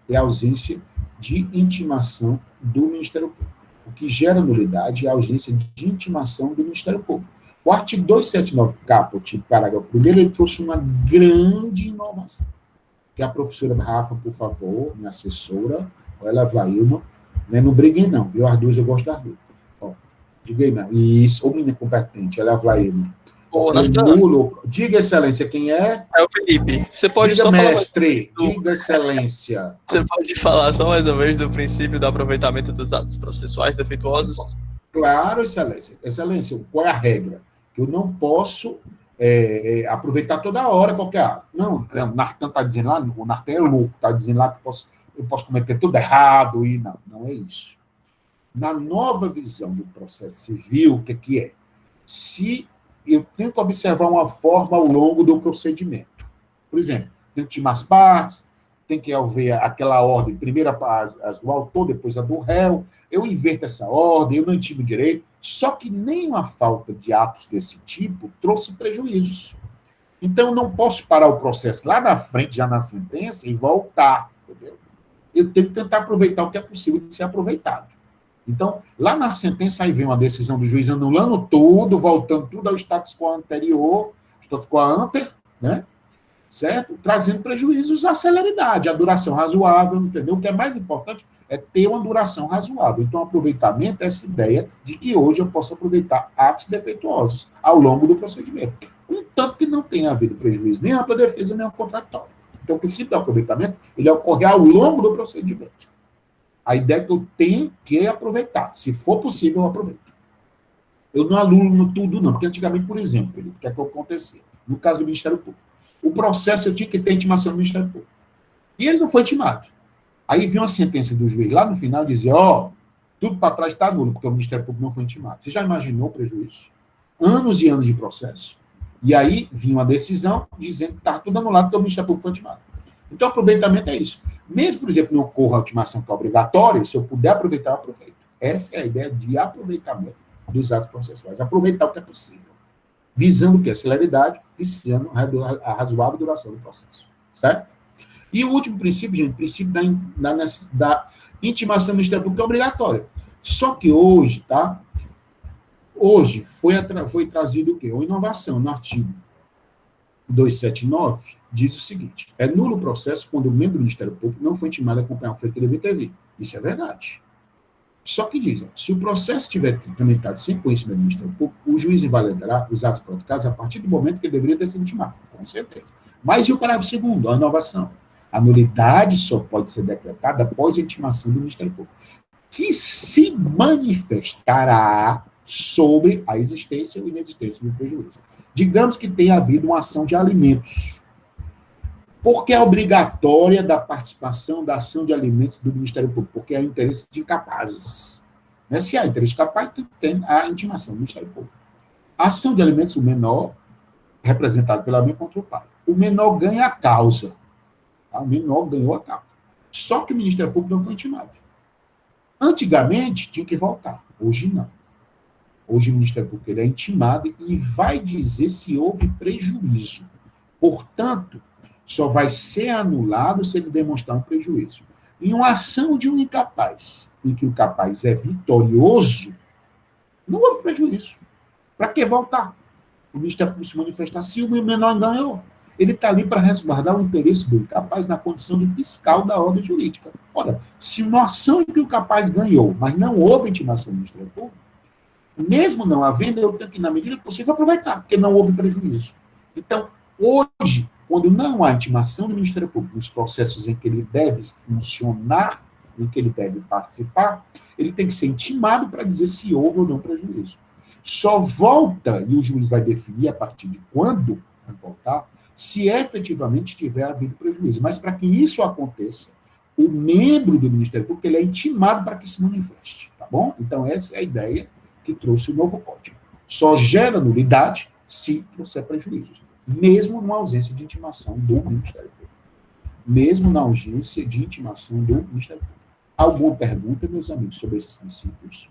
A: é a ausência de intimação do Ministério Público. O que gera nulidade é a ausência de intimação do Ministério Público. O artigo 279, caput, parágrafo 1º, ele trouxe uma grande inovação. Que a professora Rafa, por favor, minha assessora, ela, Vlailma, né, não briguem não, viu? As duas, eu gosto das duas. Ó, diga aí, não. Isso, ou menina competente, ela é a Vlailma. Diga, excelência, quem é?
F: É o Felipe. Você pode
A: diga,
F: só
A: mestre, falar... Diga, excelência.
F: Você pode falar só mais uma vez do princípio do aproveitamento dos atos processuais defeituosos?
A: Claro, excelência. Excelência, qual é a regra? Que eu não posso aproveitar toda hora qualquer ato. Não, o Nartan está dizendo lá, o Nartan é louco, está dizendo lá que eu posso cometer tudo errado, e não é isso. Na nova visão do processo civil, o que é? Se eu tenho que observar uma forma ao longo do procedimento. Por exemplo, tem que intimar as partes, tem que haver aquela ordem, primeiro as do autor, depois a do réu, eu inverto essa ordem, eu não intimo direito, só que nenhuma falta de atos desse tipo trouxe prejuízos. Então, eu não posso parar o processo lá na frente, já na sentença, e voltar, entendeu? Eu tenho que tentar aproveitar o que é possível de ser aproveitado. Então, lá na sentença, aí vem uma decisão do juiz anulando tudo, voltando tudo ao status quo anterior, status quo ante, né? Certo? Trazendo prejuízos à celeridade, à duração razoável, entendeu? O que é mais importante é ter uma duração razoável. Então, aproveitamento é essa ideia de que hoje eu posso aproveitar atos defeituosos ao longo do procedimento, contanto que não tenha havido prejuízo nem à ampla defesa, nem ao contraditório. Então, o princípio do aproveitamento, ele ocorre ao longo do procedimento. A ideia é que eu tenho que aproveitar. Se for possível, eu aproveito. Eu não aluno tudo, não. Porque antigamente, por exemplo, Felipe, o que é que acontecia? No caso do Ministério Público. O processo eu tinha que ter intimação do Ministério Público. E ele não foi intimado. Aí vinha uma sentença do juiz lá no final e dizia, tudo para trás está nulo, porque o Ministério Público não foi intimado. Você já imaginou o prejuízo? Anos e anos de processo. E aí vinha uma decisão dizendo que estava tudo anulado porque o Ministério Público foi intimado. Então, aproveitamento é isso. Mesmo, por exemplo, não ocorra a ultimação que é obrigatória, se eu puder aproveitar, eu aproveito. Essa é a ideia de aproveitamento dos atos processuais. Aproveitar o que é possível. Visando o quê? A celeridade, visando a razoável duração do processo. Certo? E o último princípio, gente, o princípio da intimação do Ministério Público é obrigatória. Só que hoje, tá? Hoje foi trazido o quê? Uma inovação no artigo 279, diz o seguinte, é nulo o processo quando o membro do Ministério Público não foi intimado a acompanhar o feito que deve ter vindo. Isso é verdade. Só que diz, ó, se o processo estiver tramitado sem conhecimento do Ministério Público, o juiz invalidará os atos praticados a partir do momento que ele deveria ter sido intimado, com certeza. Mas e o parágrafo 2º, a inovação? A nulidade só pode ser decretada após a intimação do Ministério Público, que se manifestará sobre a existência ou inexistência do prejuízo. Digamos que tenha havido uma ação de alimentos. Por que é obrigatória da participação da ação de alimentos do Ministério Público? Porque há interesse de incapazes. Né? Se há interesse de capaz, tem a intimação do Ministério Público. A ação de alimentos, o menor, representado pela mãe contra o pai. O menor ganha a causa. Tá? O menor ganhou a causa. Só que o Ministério Público não foi intimado. Antigamente, tinha que voltar. Hoje, não. Hoje, o Ministério Público ele é intimado e vai dizer se houve prejuízo. Portanto, só vai ser anulado se ele demonstrar um prejuízo. Em uma ação de um incapaz, em que o capaz é vitorioso, não houve prejuízo. Para que voltar? O Ministério Público se manifestar se o menor ganhou. Ele está ali para resguardar o interesse do incapaz na condição de fiscal da ordem jurídica. Ora, se uma ação em que o capaz ganhou, mas não houve intimação do Ministério Público, mesmo não havendo, eu tenho que, na medida possível, aproveitar, porque não houve prejuízo. Então, hoje, quando não há intimação do Ministério Público nos processos em que ele deve funcionar, em que ele deve participar, ele tem que ser intimado para dizer se houve ou não prejuízo. Só volta, e o juiz vai definir a partir de quando vai voltar, se efetivamente tiver havido prejuízo. Mas para que isso aconteça, o membro do Ministério Público ele é intimado para que se manifeste. Tá bom? Então, essa é a ideia que trouxe o novo código. Só gera nulidade se trouxer prejuízos, mesmo na ausência de intimação do Ministério Público. Mesmo na ausência de intimação do Ministério Público. Alguma pergunta, meus amigos, sobre esses princípios?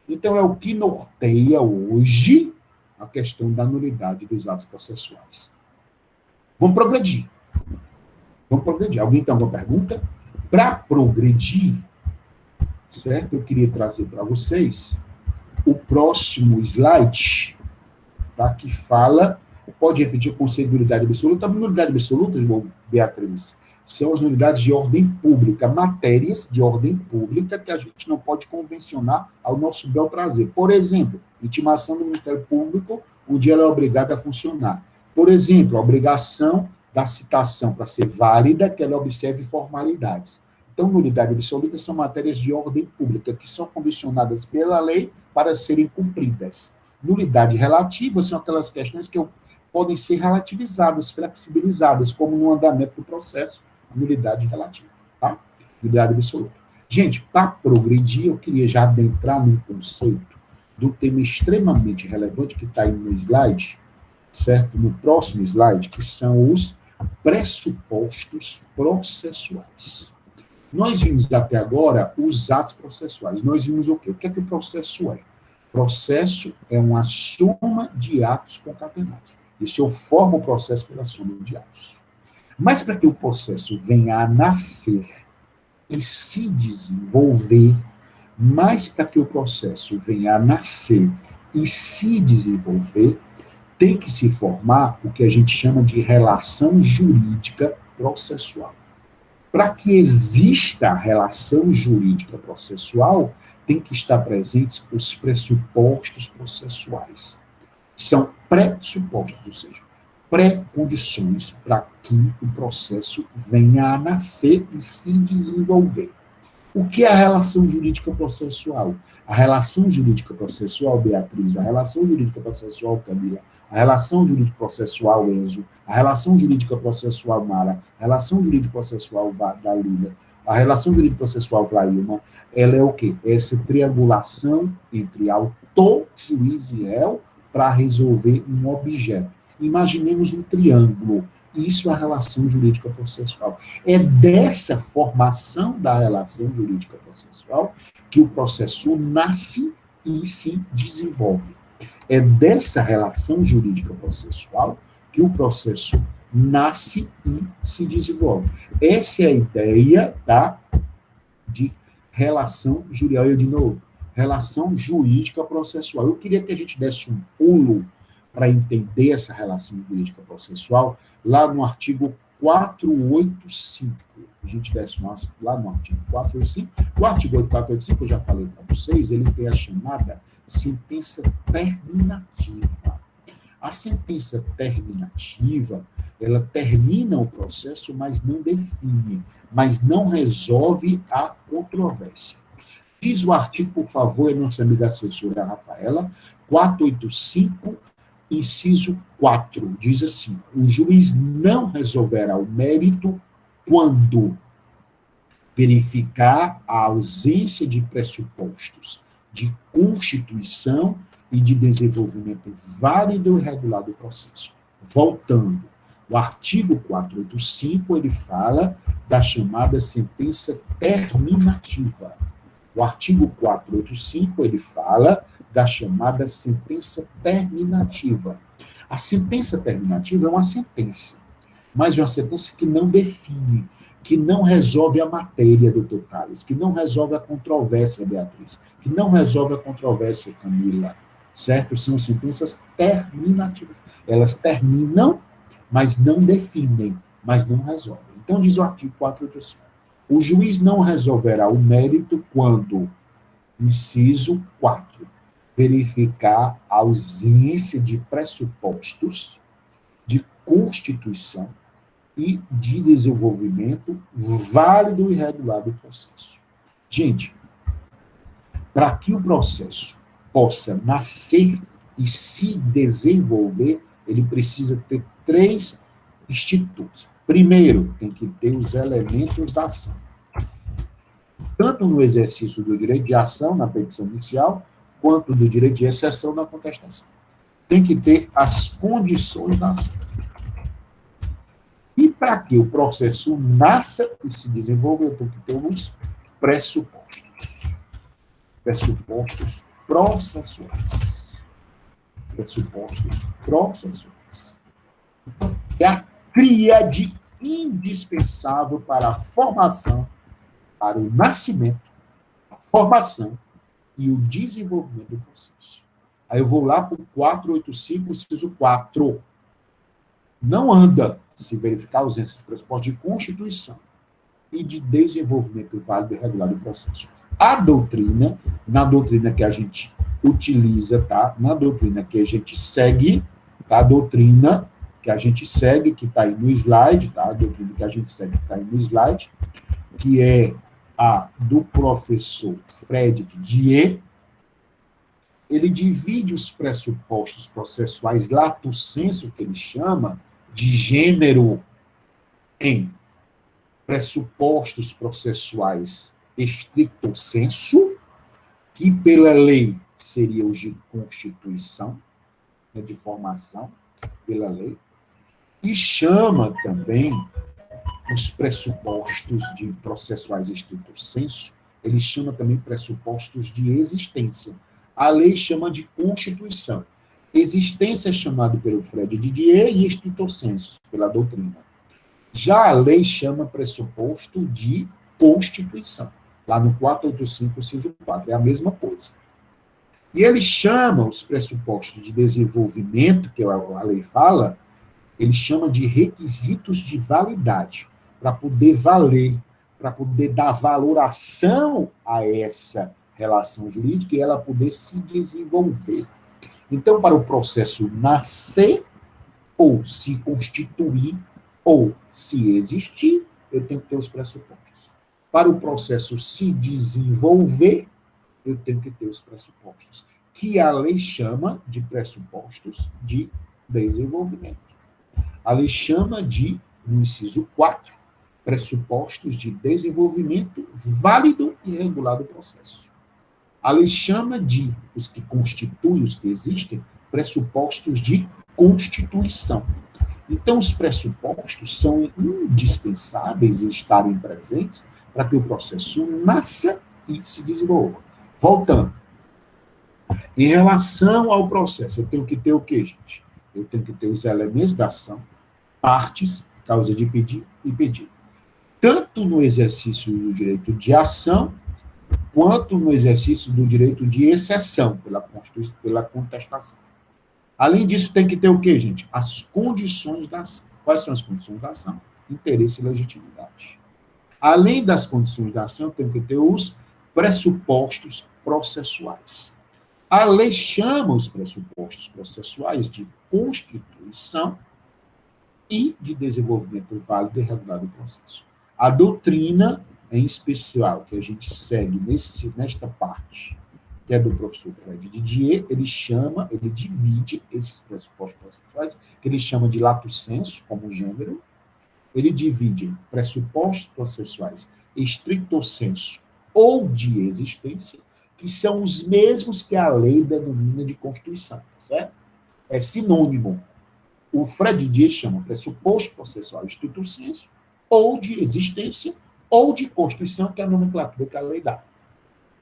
A: Então, é o que norteia hoje a questão da nulidade dos atos processuais. Vamos progredir. Alguém tem alguma pergunta? Para progredir, certo? Eu queria trazer para vocês o próximo slide, tá? Que fala, pode repetir o conceito de nulidade absoluta. A nulidade absoluta, Beatriz, são as nulidades de ordem pública, matérias de ordem pública que a gente não pode convencionar ao nosso bel prazer. Por exemplo, intimação do Ministério Público, onde ela é obrigada a funcionar. Por exemplo, a obrigação da citação para ser válida, que ela observe formalidades. Então, nulidade absoluta são matérias de ordem pública, que são condicionadas pela lei para serem cumpridas. Nulidade relativa são aquelas questões que podem ser relativizadas, flexibilizadas, como no andamento do processo, nulidade relativa, tá? Nulidade absoluta. Gente, para progredir, eu queria já adentrar num conceito do tema extremamente relevante que está aí no slide, certo? No próximo slide, que são os pressupostos processuais. Nós vimos até agora os atos processuais. Nós vimos o quê? O que é que o processo é? Processo é uma soma de atos concatenados. E se eu formo o processo pela soma de atos. Mas para que o processo venha a nascer e se desenvolver, mais para que o processo venha a nascer e se desenvolver, tem que se formar o que a gente chama de relação jurídica processual. Para que exista a relação jurídica processual, tem que estar presentes os pressupostos processuais. São pressupostos, ou seja, pré-condições para que o processo venha a nascer e se desenvolver. O que é a relação jurídica processual? A relação jurídica processual, Beatriz, a relação jurídica processual, Camila, a relação jurídica processual, Enzo, a relação jurídica processual, Mara, a relação jurídica processual, Dalila, a relação jurídica processual, Vlailma, ela é o quê? Essa triangulação entre autor, juiz e réu para resolver um objeto. Imaginemos um triângulo. Isso é a relação jurídica processual. É dessa formação da relação jurídica processual que o processo nasce e se desenvolve. É dessa relação jurídica processual que o processo nasce e se desenvolve. Essa é a ideia de relação jurídica. Eu, de novo, relação jurídica processual. Eu queria que a gente desse um pulo para entender essa relação jurídica processual lá no artigo 485. A gente desce lá no artigo 485. O artigo 485, eu já falei para vocês, ele tem a chamada sentença terminativa. A sentença terminativa, ela termina o processo, mas não define, mas não resolve a controvérsia. Diz o artigo, por favor, a nossa amiga assessora Rafaela, 485, inciso 4, diz assim: o juiz não resolverá o mérito quando verificar a ausência de pressupostos de constituição e de desenvolvimento válido e regular do processo. Voltando, o artigo 485, ele fala da chamada sentença terminativa. O artigo 485, ele fala da chamada sentença terminativa. A sentença terminativa é uma sentença, mas é uma sentença que não define, que não resolve a matéria, doutor Carlos, que não resolve a controvérsia, Beatriz, que não resolve a controvérsia, Camila, certo? São sentenças terminativas. Elas terminam, mas não definem, mas não resolvem. Então, diz o artigo 485. O juiz não resolverá o mérito quando, inciso 4, verificar a ausência de pressupostos de constituição e de desenvolvimento válido e regular do processo. Gente, para que o processo possa nascer e se desenvolver, ele precisa ter 3 institutos. Primeiro, tem que ter os elementos da ação. Tanto no exercício do direito de ação, na petição inicial, quanto do direito de exceção na contestação. Tem que ter as condições da ação. E para que o processo nasça e se desenvolva, eu tenho que ter os pressupostos. Pressupostos processuais. Pressupostos processuais. É a tríade indispensável para a formação, para o nascimento, a formação e o desenvolvimento do processo. Aí eu vou lá para o 485, inciso 4. Não anda se verificar a ausência de pressuposto de constituição e de desenvolvimento válido e regular do processo. A doutrina, na doutrina que a gente utiliza, tá? Na doutrina que a gente segue, tá? A doutrina que a gente segue, que está aí no slide, tá? A doutrina que a gente segue, que está aí no slide, que é a do professor Fred Didier. Ele divide os pressupostos processuais lato sensu, que ele chama, de gênero, em pressupostos processuais estricto sensu, que pela lei seria os de constituição, né, de formação, pela lei, e chama também os pressupostos de processuais estricto sensu, ele chama também pressupostos de existência. A lei chama de constituição. Existência é chamado pelo Fred Didier e estricto sensu, pela doutrina. Já a lei chama pressuposto de constituição. Lá no 485, inciso 4, é a mesma coisa. E ele chama os pressupostos de desenvolvimento, que a lei fala, ele chama de requisitos de validade, para poder valer, para poder dar valoração a essa relação jurídica e ela poder se desenvolver. Então, para o processo nascer, ou se constituir, ou se existir, eu tenho que ter os pressupostos. Para o processo se desenvolver, eu tenho que ter os pressupostos, que a lei chama de pressupostos de desenvolvimento. A lei chama de, no inciso 4, pressupostos de desenvolvimento válido e regular do processo. A lei chama de, os que constituem, os que existem, pressupostos de constituição. Então, os pressupostos são indispensáveis em estarem presentes para que o processo nasça e se desenvolva. Voltando. Em relação ao processo, eu tenho que ter o quê, gente? Eu tenho que ter os elementos da ação, partes, causa de pedido e pedido. Tanto no exercício do direito de ação, quanto no exercício do direito de exceção, pela contestação. Além disso, tem que ter o quê, gente? As condições da ação. Quais são as condições da ação? interesse e legitimidade. Além das condições da ação, tem que ter os pressupostos processuais. A lei chama os pressupostos processuais de constituição e de desenvolvimento válido e regular do processo. A doutrina, em especial, que a gente segue nesta parte, que é do professor Fred Didier, ele divide esses pressupostos processuais, que ele chama de lato sensu, como gênero, ele divide em pressupostos processuais stricto sensu ou de existência, que são os mesmos que a lei denomina de constituição, certo? É sinônimo. O Fred Didier chama pressuposto processual stricto sensu, ou de existência, ou de constituição, que é a nomenclatura que a lei dá.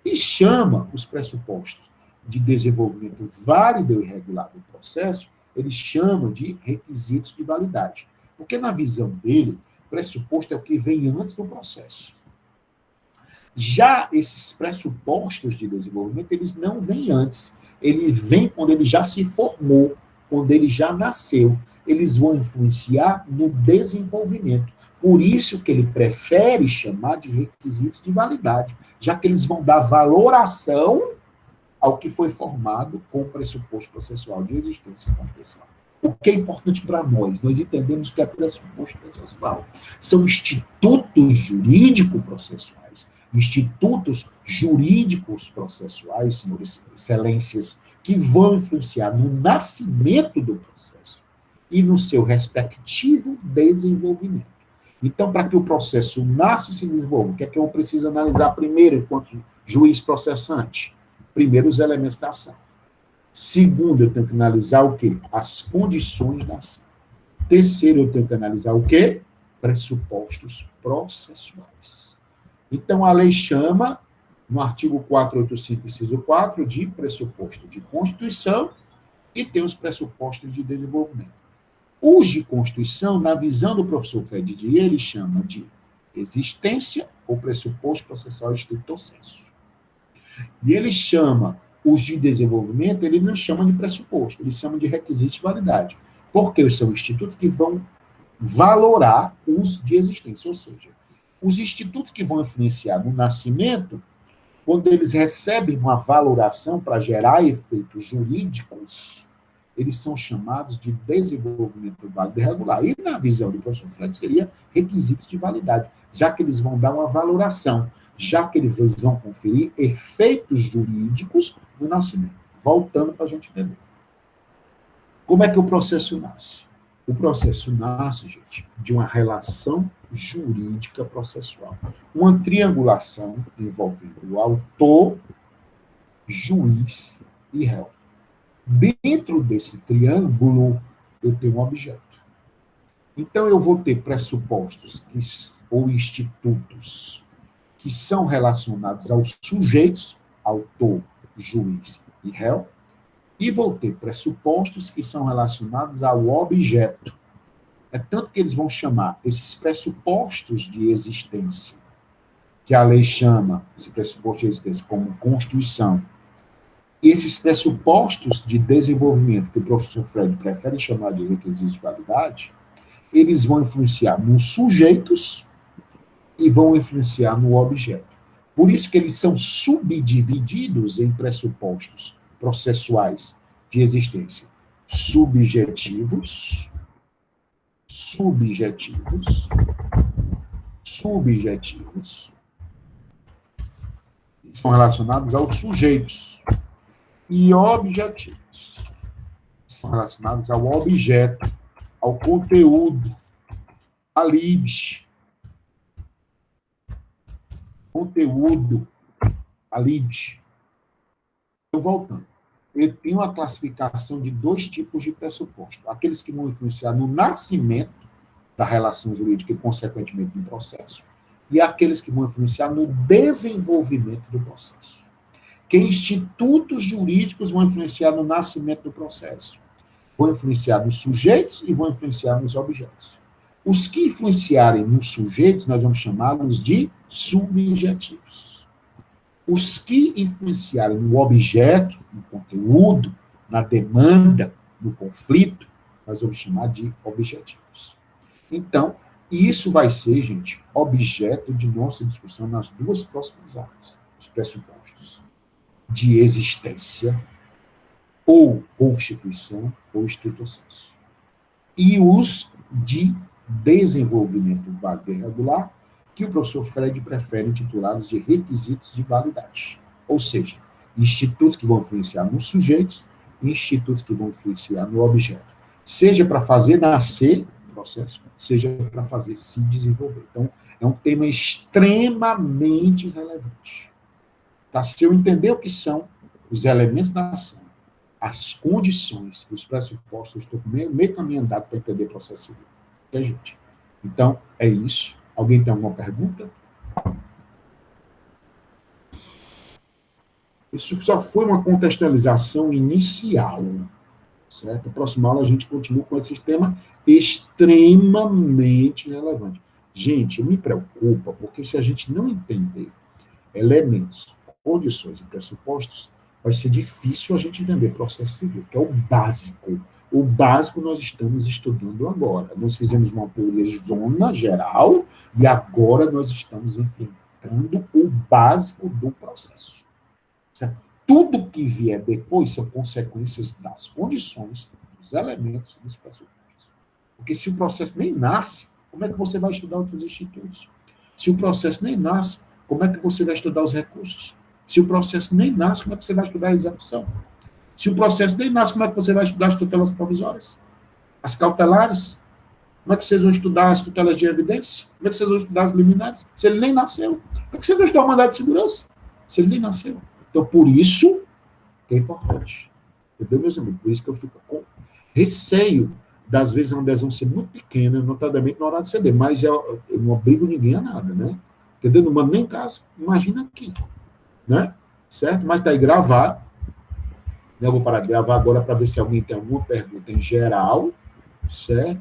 A: E chama os pressupostos de desenvolvimento válido e regular do processo, ele chama de requisitos de validade. Porque, na visão dele, pressuposto é o que vem antes do processo. Já esses pressupostos de desenvolvimento, eles não vêm antes. Ele vem quando ele já se formou, quando ele já nasceu. Eles vão influenciar no desenvolvimento. Por isso que ele prefere chamar de requisitos de validade, já que eles vão dar valoração ao que foi formado com o pressuposto processual de existência e construção. O que é importante para nós? Nós entendemos que é pressuposto processual. São institutos jurídico-processuais, institutos jurídicos processuais, senhores, excelências, que vão influenciar no nascimento do processo e no seu respectivo desenvolvimento. Então, para que o processo nasça e se desenvolva, o que é que eu preciso analisar primeiro, enquanto juiz processante? Primeiro, os elementos da ação. Segundo, eu tenho que analisar o quê? As condições da ação. Terceiro, eu tenho que analisar o quê? Pressupostos processuais. Então, a lei chama, no artigo 485, inciso 4, de pressuposto de constituição e tem os pressupostos de desenvolvimento. Os de constituição, na visão do professor Fred Didier, ele chama de existência ou pressuposto processual stricto sensu. E ele chama os de desenvolvimento, ele não chama de pressuposto, ele chama de requisitos de validade. Porque são institutos que vão valorar os de existência, ou seja, os institutos que vão influenciar no nascimento, quando eles recebem uma valoração para gerar efeitos jurídicos, eles são chamados de desenvolvimento válido e regular. E, na visão do professor Fred, seria requisitos de validade, já que eles vão dar uma valoração, já que eles vão conferir efeitos jurídicos no nascimento. Voltando para a gente entender. Como é que o processo nasce? O processo nasce, gente, de uma relação jurídica processual. Uma triangulação envolvendo o autor, juiz e réu. Dentro desse triângulo, eu tenho um objeto. Então, eu vou ter pressupostos ou institutos que são relacionados aos sujeitos, autor, juiz e réu, e vou ter pressupostos que são relacionados ao objeto. É tanto que eles vão chamar esses pressupostos de existência, que a lei chama, esse pressuposto de existência, como constituição. Esses pressupostos de desenvolvimento, que o professor Fred prefere chamar de requisitos de validade, eles vão influenciar nos sujeitos e vão influenciar no objeto. Por isso que eles são subdivididos em pressupostos processuais de existência subjetivos, são relacionados aos sujeitos, e objetivos, são relacionados ao objeto, ao conteúdo, à lide. Conteúdo, a lide. Então, voltando. Ele tem uma classificação de dois tipos de pressuposto. Aqueles que vão influenciar no nascimento da relação jurídica e, consequentemente, no processo. E aqueles que vão influenciar no desenvolvimento do processo. Que institutos jurídicos vão influenciar no nascimento do processo. Vão influenciar nos sujeitos e vão influenciar nos objetos. Os que influenciarem nos sujeitos, nós vamos chamá-los de subjetivos. Os que influenciarem no objeto, no conteúdo, na demanda, no conflito, nós vamos chamar de objetivos. Então, E isso vai ser, gente, objeto de nossa discussão nas duas próximas aulas. Os pressupostos de existência, ou constituição, ou estrito sensu. E os de desenvolvimento válido e regular, que o professor Fred prefere intitulados de requisitos de validade. Ou seja, institutos que vão influenciar nos sujeitos e institutos que vão influenciar no objeto. Seja para fazer nascer o processo, seja para fazer se desenvolver. Então, é um tema extremamente relevante. Tá? Se eu entender o que são os elementos da ação, as condições, os pressupostos, eu estou meio caminho andado para entender o processo civil. Ok, gente? Então, é isso. Alguém tem alguma pergunta? Isso só foi uma contextualização inicial, certo? Na próxima aula a gente continua com esse tema extremamente relevante. Gente, me preocupa, porque se a gente não entender elementos, condições e pressupostos, vai ser difícil a gente entender processo civil, que é o básico. O básico nós estamos estudando agora. Nós fizemos uma teoria zona geral e agora nós estamos enfrentando o básico do processo. Certo? Tudo que vier depois são consequências das condições, dos elementos e dos pressupostos. Porque se o processo nem nasce, como é que você vai estudar outros institutos? Se o processo nem nasce, como é que você vai estudar os recursos? Se o processo nem nasce, como é que você vai estudar a execução? Se o processo nem nasce, como é que você vai estudar as tutelas provisórias? As cautelares? Como é que vocês vão estudar as tutelas de evidência? Como é que vocês vão estudar as liminares? Se ele nem nasceu. Como é que vocês vão estudar o mandado de segurança? Se ele nem nasceu. Então, por isso que é importante. Entendeu, meus amigos? Por isso que eu fico com receio das vezes a adesão ser muito pequena, notadamente na hora de ceder. Mas eu não obrigo ninguém a nada, né? Entendeu? Não mando nem em casa. Imagina aqui. Né? Certo? Mas está aí gravado. Eu vou parar de gravar agora para ver se alguém tem alguma pergunta em geral, certo?